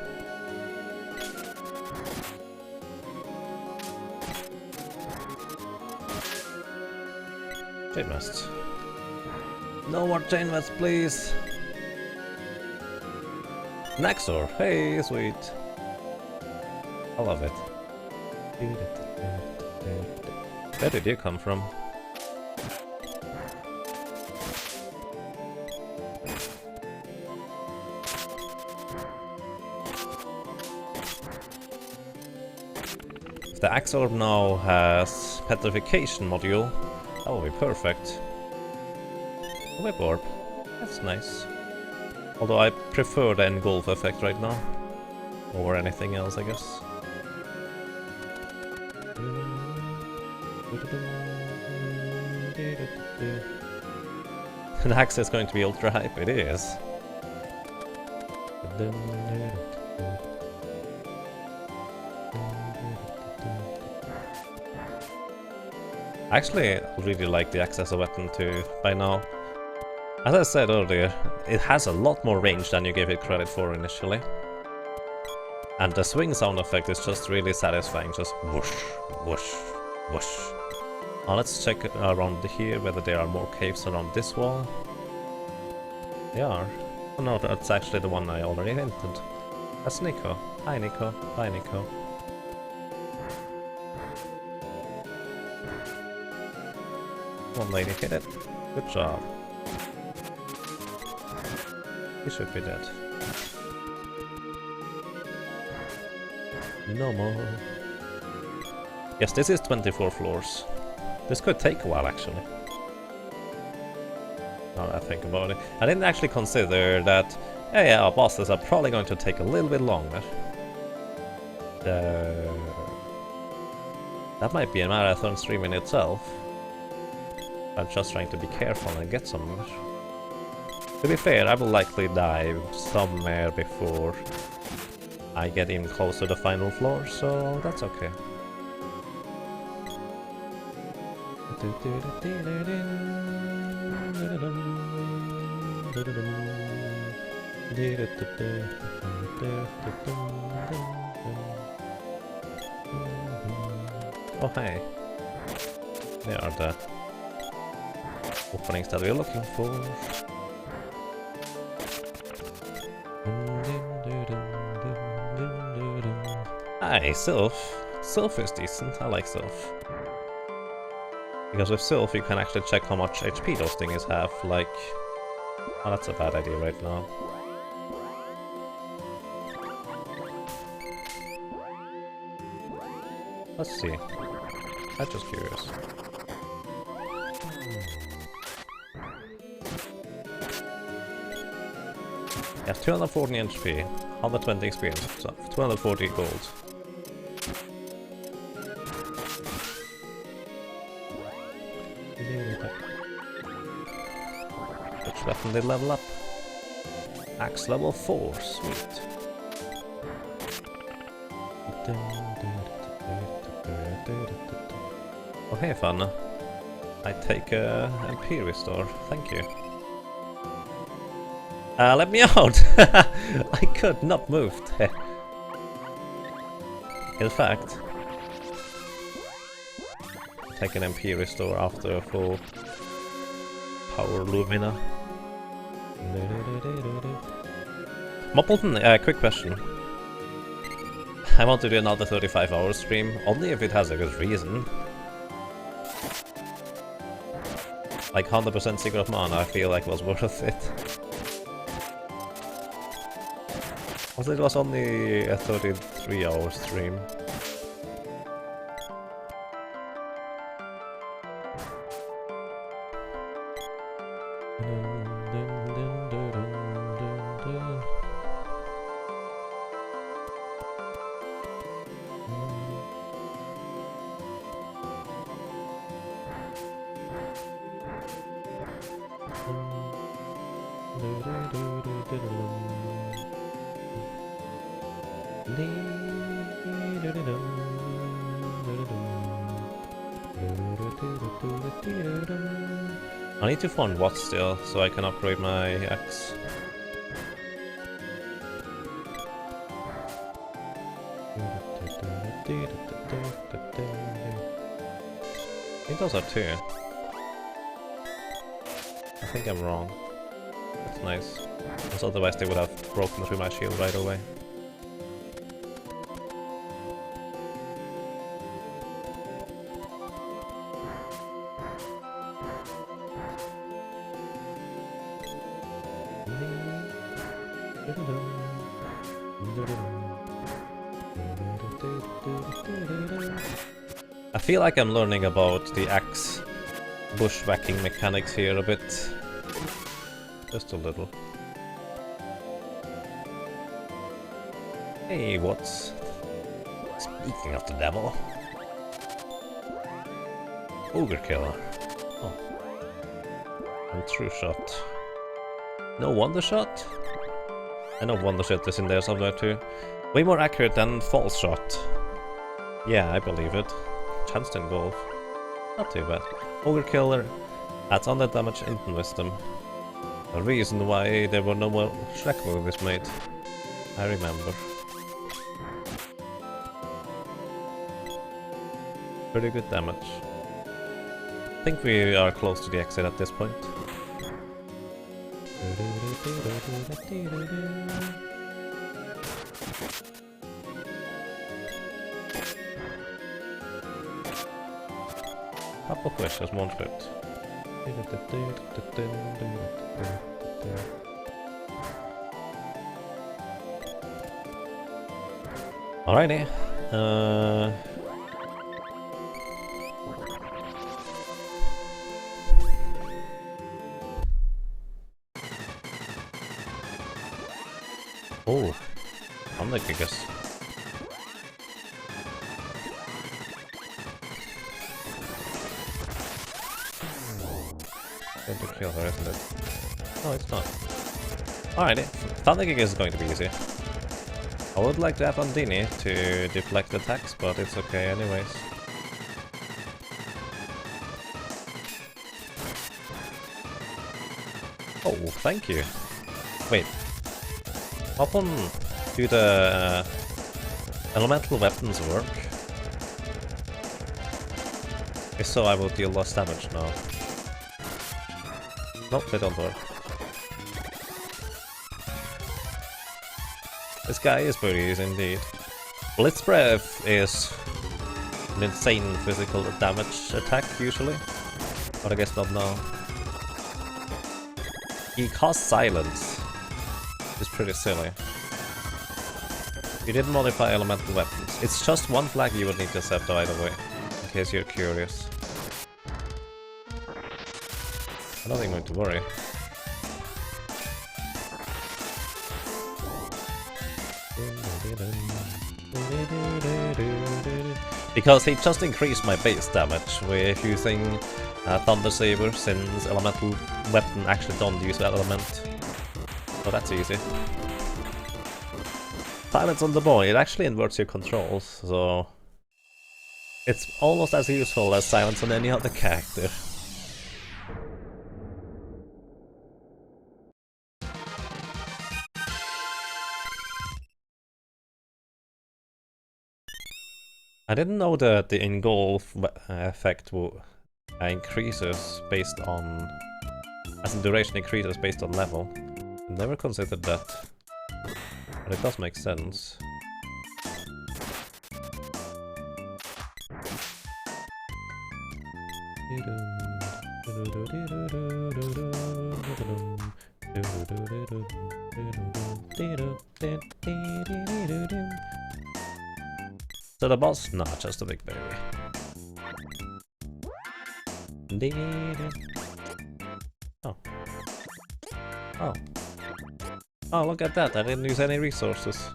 Chain West. No more Chain West, please! Naxor! Hey, sweet! I love it. Where did you come from? The Axe Orb now has Petrification module. That will be perfect. Whip Orb. That's nice. Although I prefer the Engulf effect right now. Over anything else, I guess. The Axe is going to be ultra hype. It is. Actually, I really like the axe as a weapon too, by now. As I said earlier, it has a lot more range than you gave it credit for initially. And the swing sound effect is just really satisfying, just whoosh, whoosh, whoosh. Now let's check around here whether there are more caves around this wall. They are. Oh no, that's actually the one I already hinted. That's Nico. Hi Nico. Bye Nico. One lady hit it. Good job. He should be dead. No more. Yes, this is 24 floors. This could take a while, actually. Now that I think about it. I didn't actually consider that, yeah, our bosses are probably going to take a little bit longer. That might be a marathon stream in itself. I'm just trying to be careful and get somewhere. To be fair, I will likely die somewhere before I get in close to the final floor, so that's okay. Oh hey, there are the openings that we're looking for. Hi, Sylph. Sylph is decent, I like Sylph. Because with Sylph you can actually check how much HP those things have, like... Oh, that's a bad idea right now. Let's see. I'm just curious. Yes, 240 HP, 120 experience, so 240 gold. Which weapon did level up? Axe level 4, sweet. Oh hey fun, I take a MP restore, thank you. Let me out! I could not move. In fact, take an MP restore after a full power Lumina. Moppleton, quick question. I want to do another 35-hour stream, only if it has a good reason. Like 100% Secret of Mana, I feel like was worth it. Also, it was only a 33-hour stream. I need to find what still, so I can upgrade my axe. I think those are 2. I think I'm wrong. That's nice. Because otherwise they would have broken through my shield right away. I feel like I'm learning about the axe bushwhacking mechanics here a bit. Just a little. Hey, what's... Speaking of the devil. Ogre Killer. Oh. And True Shot. No Wonder Shot? I know Wonder Shot is in there somewhere too. Way more accurate than False Shot. Yeah, I believe it. Chance to engulf. Not too bad. Ogre Killer adds on that damage into Wisdom. A reason why there were no more Shrek movies made. I remember. Pretty good damage. I think we are close to the exit at this point. Couple of wishes, one foot. Alrighty. Oh, I'm the biggest. Going to kill her, isn't it? No, it's not. Alrighty, Thunder Kick is going to be easy. I would like to have Andini to deflect attacks, but it's okay anyways. Oh, thank you. Wait. Upon do the elemental weapons work? If so, I will deal less damage now. Nope, they don't work. This guy is pretty easy indeed. Blitz Breath is an insane physical damage attack usually, but I guess not now. He casts Silence. It's pretty silly. You didn't modify elemental weapons. It's just one flag you would need to set either way, in case you're curious. I'm not even going to worry. Because he just increased my base damage with using Thunder Saber, since elemental weapon actually don't use that element. So that's easy. Silence on the boy, it actually inverts your controls, so it's almost as useful as silence on any other character. I didn't know that the engulf effect increases based on... as in duration increases based on level. I never considered that. But it does make sense. So the boss? No, just a big baby. Oh. Oh. Oh, look at that, I didn't use any resources.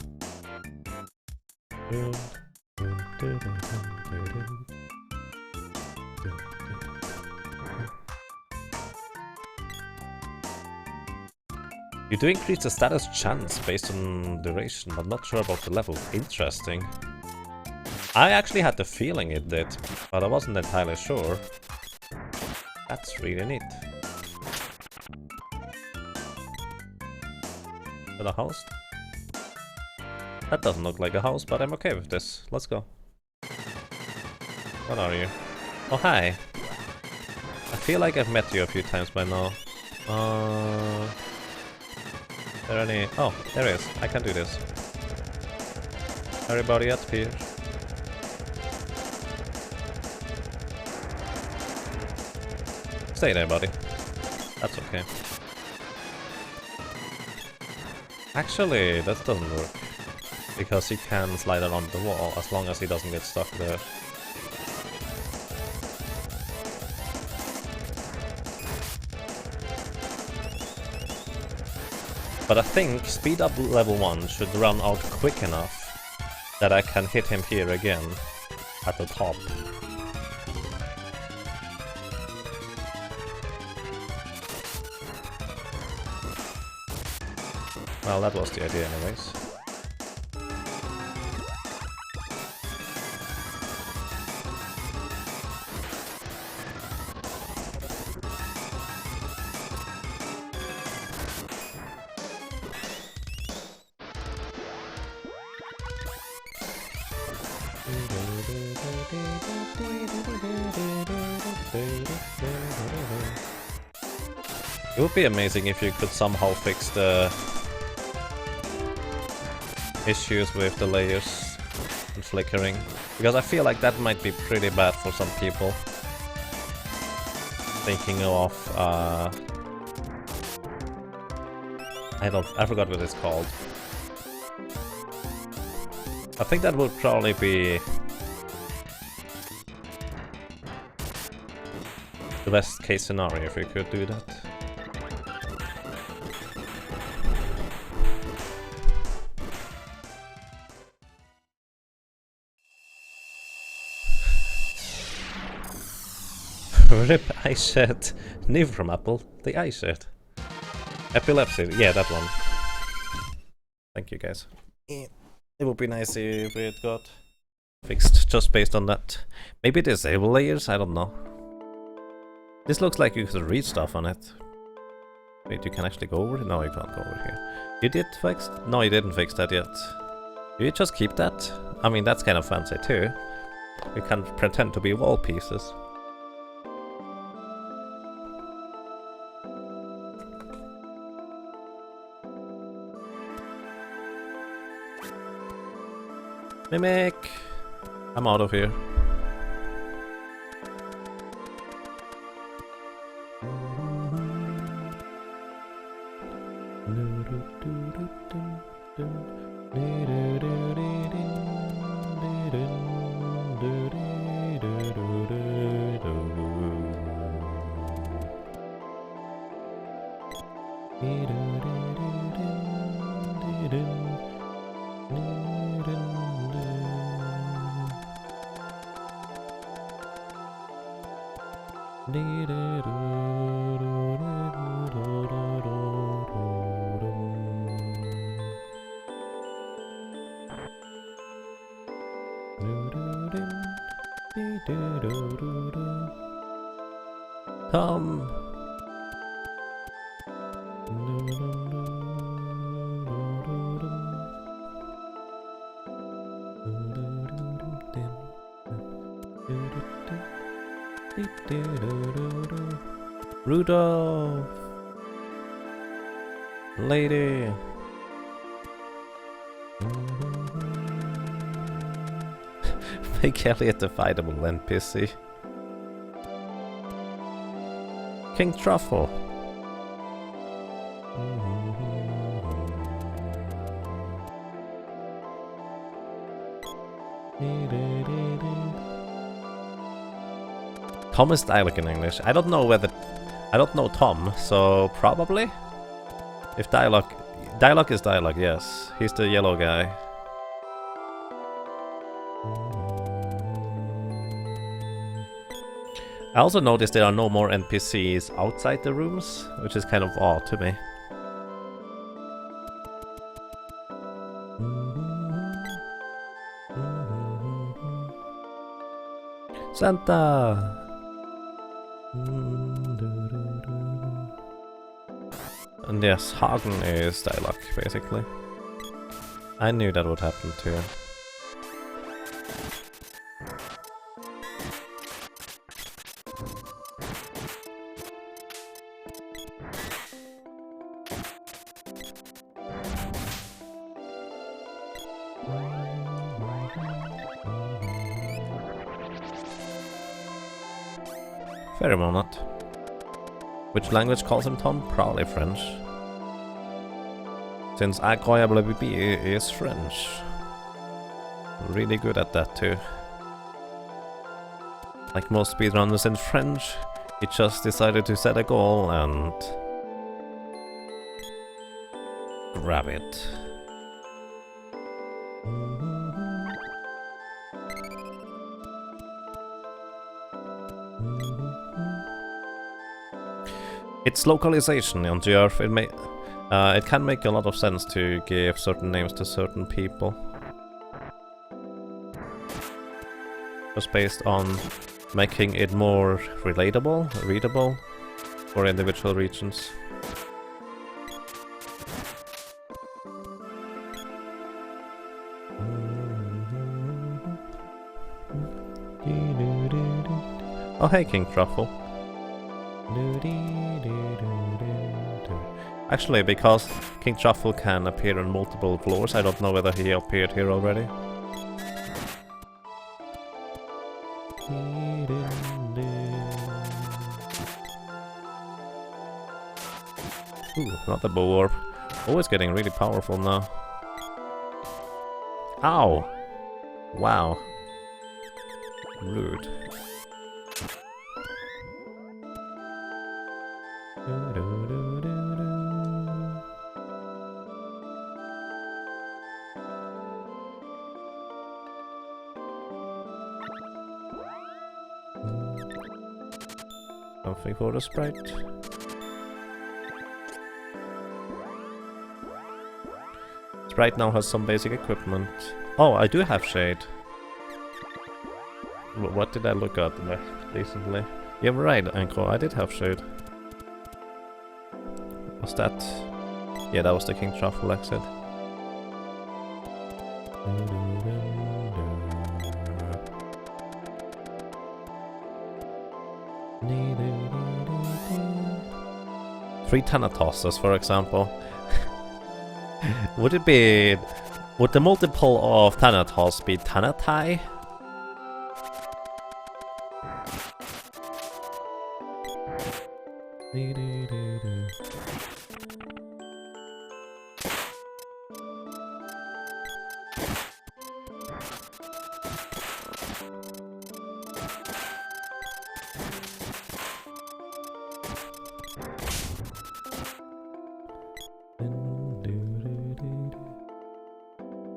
You do increase the status chance based on duration, but not sure about the level. Interesting. I actually had the feeling it did, but I wasn't entirely sure. That's really neat. Is that a house? That doesn't look like a house, but I'm okay with this. Let's go. What are you? Oh, hi. I feel like I've met you a few times by now. There any... Oh, there is. I can do this. Everybody up here. Stay there, buddy. That's okay. Actually, that doesn't work. Because he can slide around the wall as long as he doesn't get stuck there. But I think speed up level 1 should run out quick enough that I can hit him here again at the top. Well, that was the idea anyways. It would be amazing if you could somehow fix the issues with the layers and flickering, because I feel like that might be pretty bad for some people. Thinking of I forgot what it's called. I think that would probably be the best case scenario if you could do that. Rip ice shed. New from Apple, the ice shed. Epilepsy, yeah, that one. Thank you guys. It would be nice if it got fixed just based on that. Maybe disable layers, I don't know. This looks like you could read stuff on it. Wait, you can actually go over it? No, you can't go over here. You did fix? No, you didn't fix that yet. Do you just keep that? I mean, that's kind of fancy too. You can pretend to be wall pieces. Mimic! I'm out of here. Come. Rudolph! Lady! Make Elliot a fightable NPC. King Truffle! Tom is dialogue in English. I don't know whether... I don't know Tom, so probably? If dialogue... Dialogue is dialogue, yes. He's the yellow guy. I also noticed there are no more NPCs outside the rooms, which is kind of odd to me. Santa! And yes, Hagen is dialogue, basically. I knew that would happen too. Fair or not. Which language calls him Tom? Probably French. Since Incroyable BB is French. Really good at that too. Like most speedrunners in French, he just decided to set a goal and grab it. Its localization on the Earth, it can make a lot of sense to give certain names to certain people. Just based on making it more relatable, readable for individual regions. Oh hey King Truffle. Actually, because King Truffle can appear on multiple floors, I don't know whether he appeared here already. Ooh, not the bow orb. Always getting really powerful now. Ow! Wow. Rude. Something for the sprite. Sprite now has some basic equipment. Oh, I do have shade. What did I look at recently? You're right, Anko, I did have shade. Was that? Yeah, that was the King Truffle exit. Three Thanatoses, for example. Would the multiple of Thanatos be Thanatai?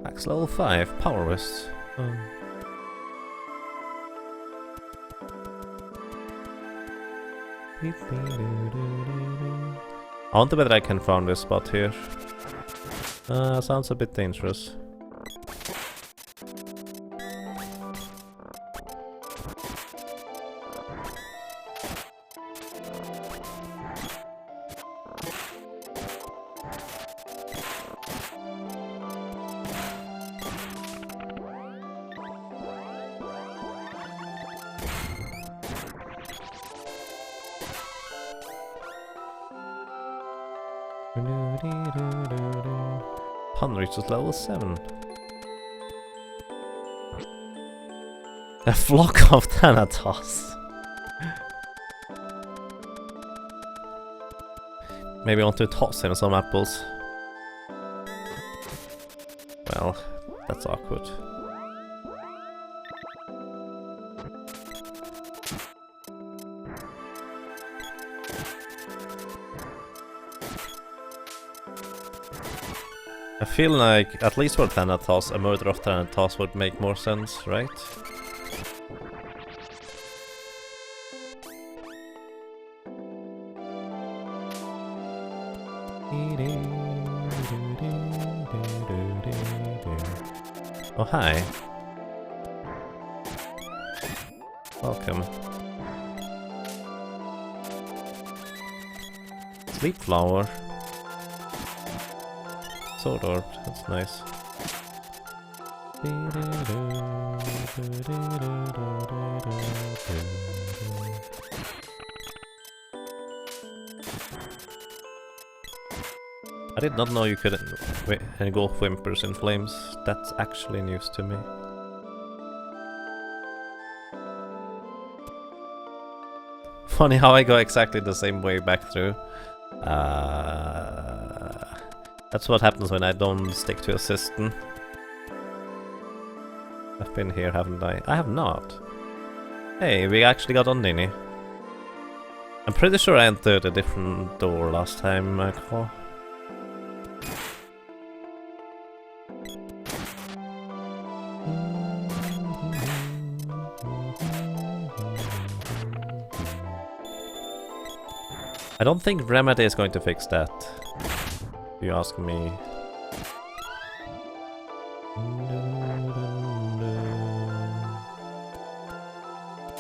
Max level 5, power wrist. I wonder whether I can farm this spot here. Sounds a bit dangerous. Pun reaches level 7. A flock of Thanatos. Maybe I want to toss him some apples. Well, that's awkward. I feel like, at least for Thanatos, a murder of Thanatos would make more sense, right? Oh, hi. Welcome. Sleep flower. Sword orb, that's nice. I did not know you could engulf whimpers in flames. That's actually news to me. Funny how I go exactly the same way back through. That's what happens when I don't stick to a system. I've been here, haven't I? I have not. Hey, we actually got on Nini. I'm pretty sure I entered a different door last time, Michael. I don't think Remedy is going to fix that, if you ask me.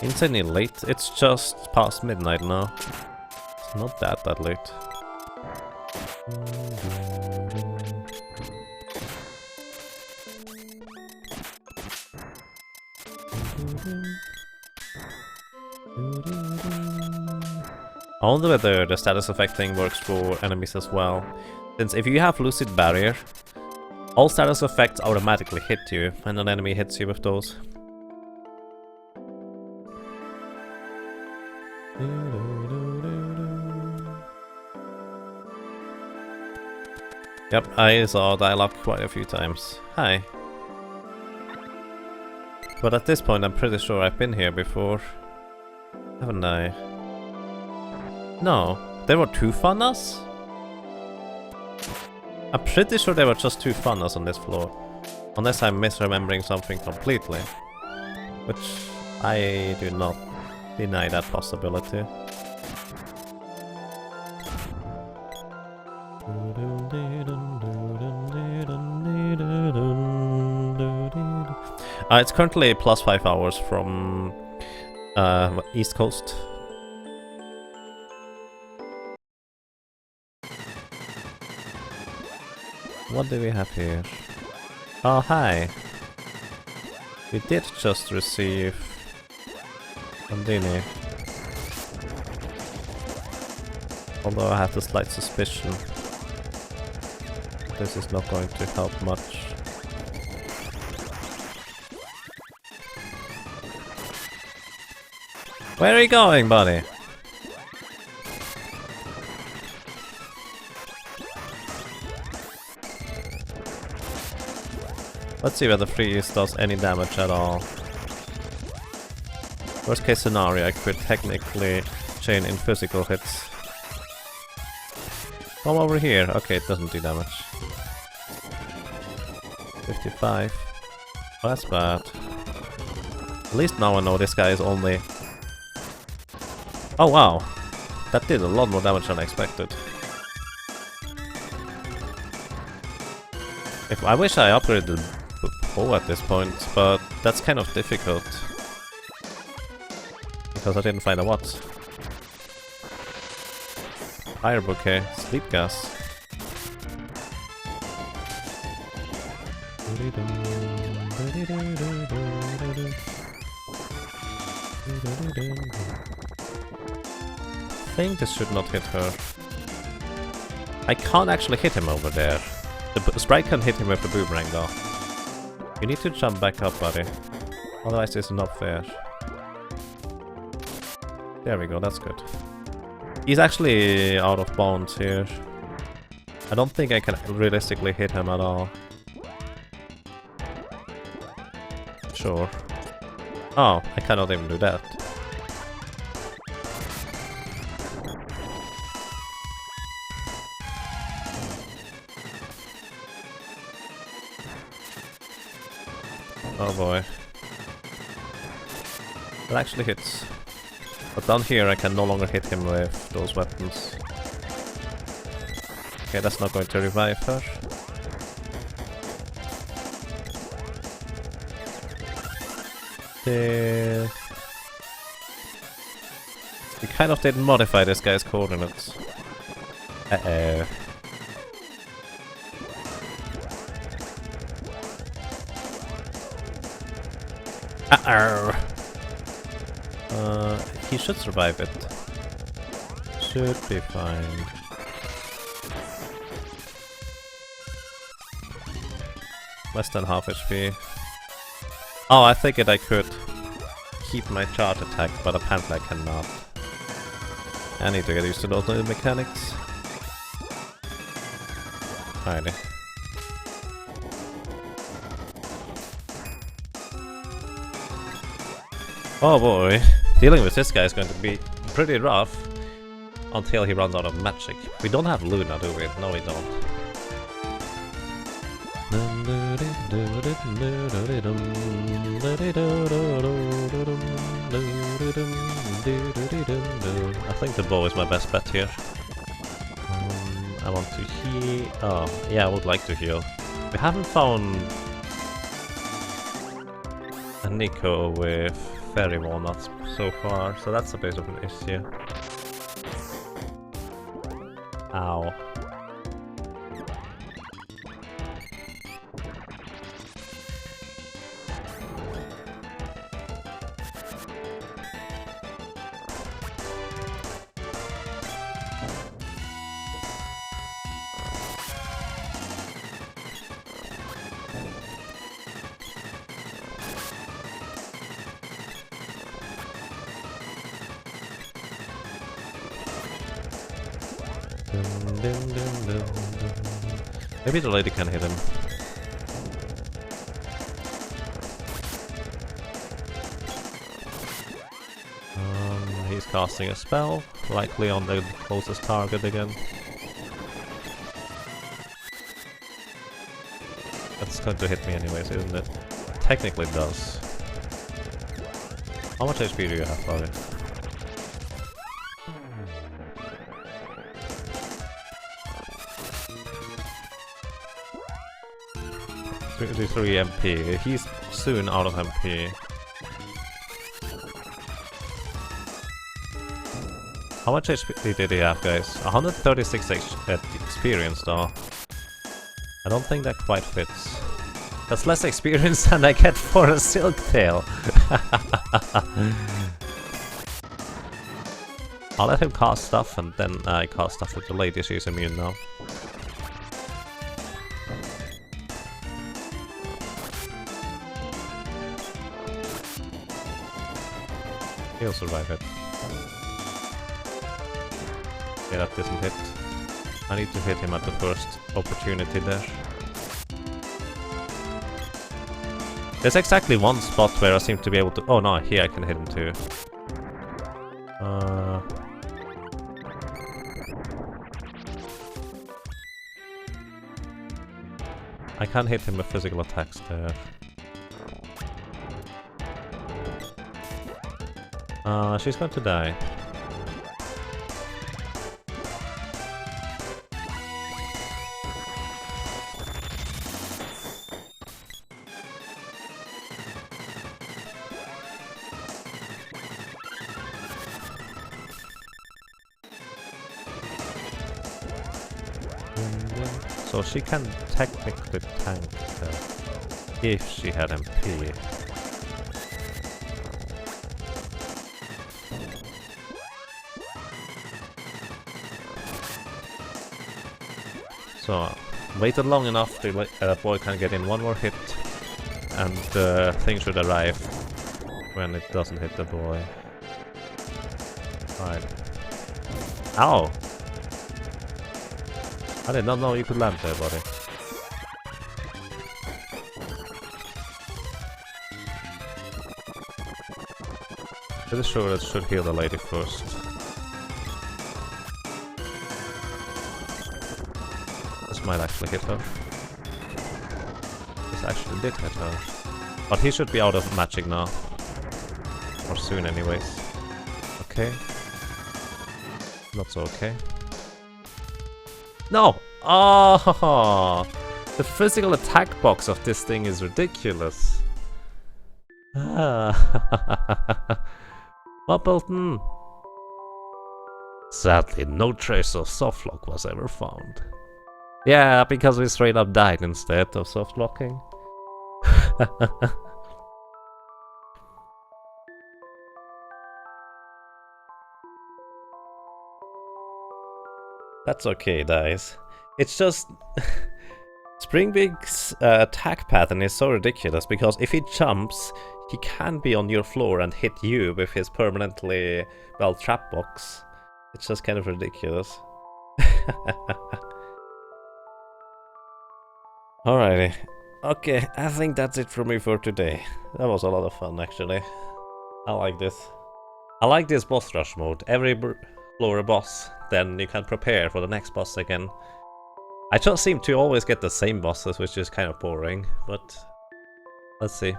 Insanely late. It's just past midnight now. It's not that late. I wonder whether the status effect thing works for enemies as well. Since if you have Lucid Barrier, all status effects automatically hit you when an enemy hits you with those. Yep, I saw dialogue quite a few times. Hi. But at this point I'm pretty sure I've been here before. Haven't I? No, there were 2 Fanas? I'm pretty sure there were just 2 Fanas on this floor. Unless I'm misremembering something completely. Which I do not deny that possibility. It's currently plus 5 hours from East Coast. What do we have here? Oh, hi! We did just receive Andini. Although I have a slight suspicion this is not going to help much. Where are you going, buddy? Let's see whether freeze does any damage at all. Worst case scenario, I could technically chain in physical hits. Come over here. Okay, it doesn't do damage. 55. Oh, that's bad. At least now I know this guy is only... Oh wow! That did a lot more damage than I expected. I wish I upgraded the bow at this point, but that's kind of difficult. Because I didn't find a what? Fire bouquet, sleep gas. I think this should not hit her. I can't actually hit him over there. The sprite can hit him with the boomerang though. You need to jump back up, buddy. Otherwise it's not fair. There we go, that's good. He's actually out of bounds here. I don't think I can realistically hit him at all. Sure. Oh, I cannot even do that. Oh boy. That actually hits. But down here I can no longer hit him with those weapons. Okay, that's not going to revive her. We kind of didn't modify this guy's coordinates. Uh-oh. Uh-oh. He should survive it. Should be fine. Less than half HP. Oh, I figured I could keep my charge attack, but apparently I cannot. I need to get used to those little mechanics. Tiny. Oh boy, dealing with this guy is going to be pretty rough until he runs out of magic. We don't have Luna, do we? No, we don't. I think the bow is my best bet here. I want to heal. Oh, yeah, I would like to heal. We haven't found a Nico with fairy walnuts so far, so that's a bit of an issue. Ow. Maybe the lady can hit him. He's casting a spell, likely on the closest target again. That's going to hit me anyways, isn't it? Technically it does. How much HP do you have, buddy? 33 MP. He's soon out of MP. How much HP did he have, guys? 136 experience though. I don't think that quite fits. That's less experience than I get for a Silk Tail. I'll let him cast stuff and then I cast stuff with the lady. She's immune now. He'll survive it. Okay, that doesn't hit. I need to hit him at the first opportunity there. There's exactly one spot where I seem to be able to... Oh no, here I can hit him too. I can't hit him with physical attacks there. She's going to die. So she can technically tank if she had MP. So, waited long enough till that boy can get in one more hit, and things should arrive when it doesn't hit the boy. Alright. Ow! I did not know you could land there, buddy. Pretty sure that should heal the lady first. This might actually hit her. This actually did hit her. But he should be out of magic now. Or soon anyways. Okay. Not so okay. No! Oh! The physical attack box of this thing is ridiculous. Bubbleton! Sadly, no trace of softlock was ever found. Yeah, because we straight up died instead of softlocking. That's okay, guys. It's just... Springbeak's attack pattern is so ridiculous because if he jumps, he can be on your floor and hit you with his permanently, well, trap box. It's just kind of ridiculous. Alrighty. Okay, I think that's it for me for today. That was a lot of fun, actually. I like this. I like this boss rush mode. Every floor a boss, then you can prepare for the next boss again. I just seem to always get the same bosses, which is kind of boring, but let's see.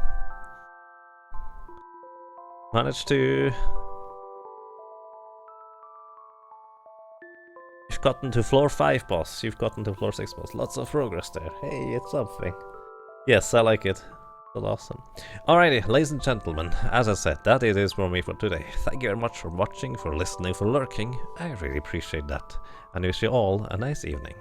Managed to... You've gotten to floor 5 boss, you've gotten to floor 6 boss. Lots of progress there. Hey, it's something. Yes, I like it. That's awesome. Alrighty, ladies and gentlemen, as I said, that it is for me for today. Thank you very much for watching, for listening, for lurking. I really appreciate that. And wish you all a nice evening.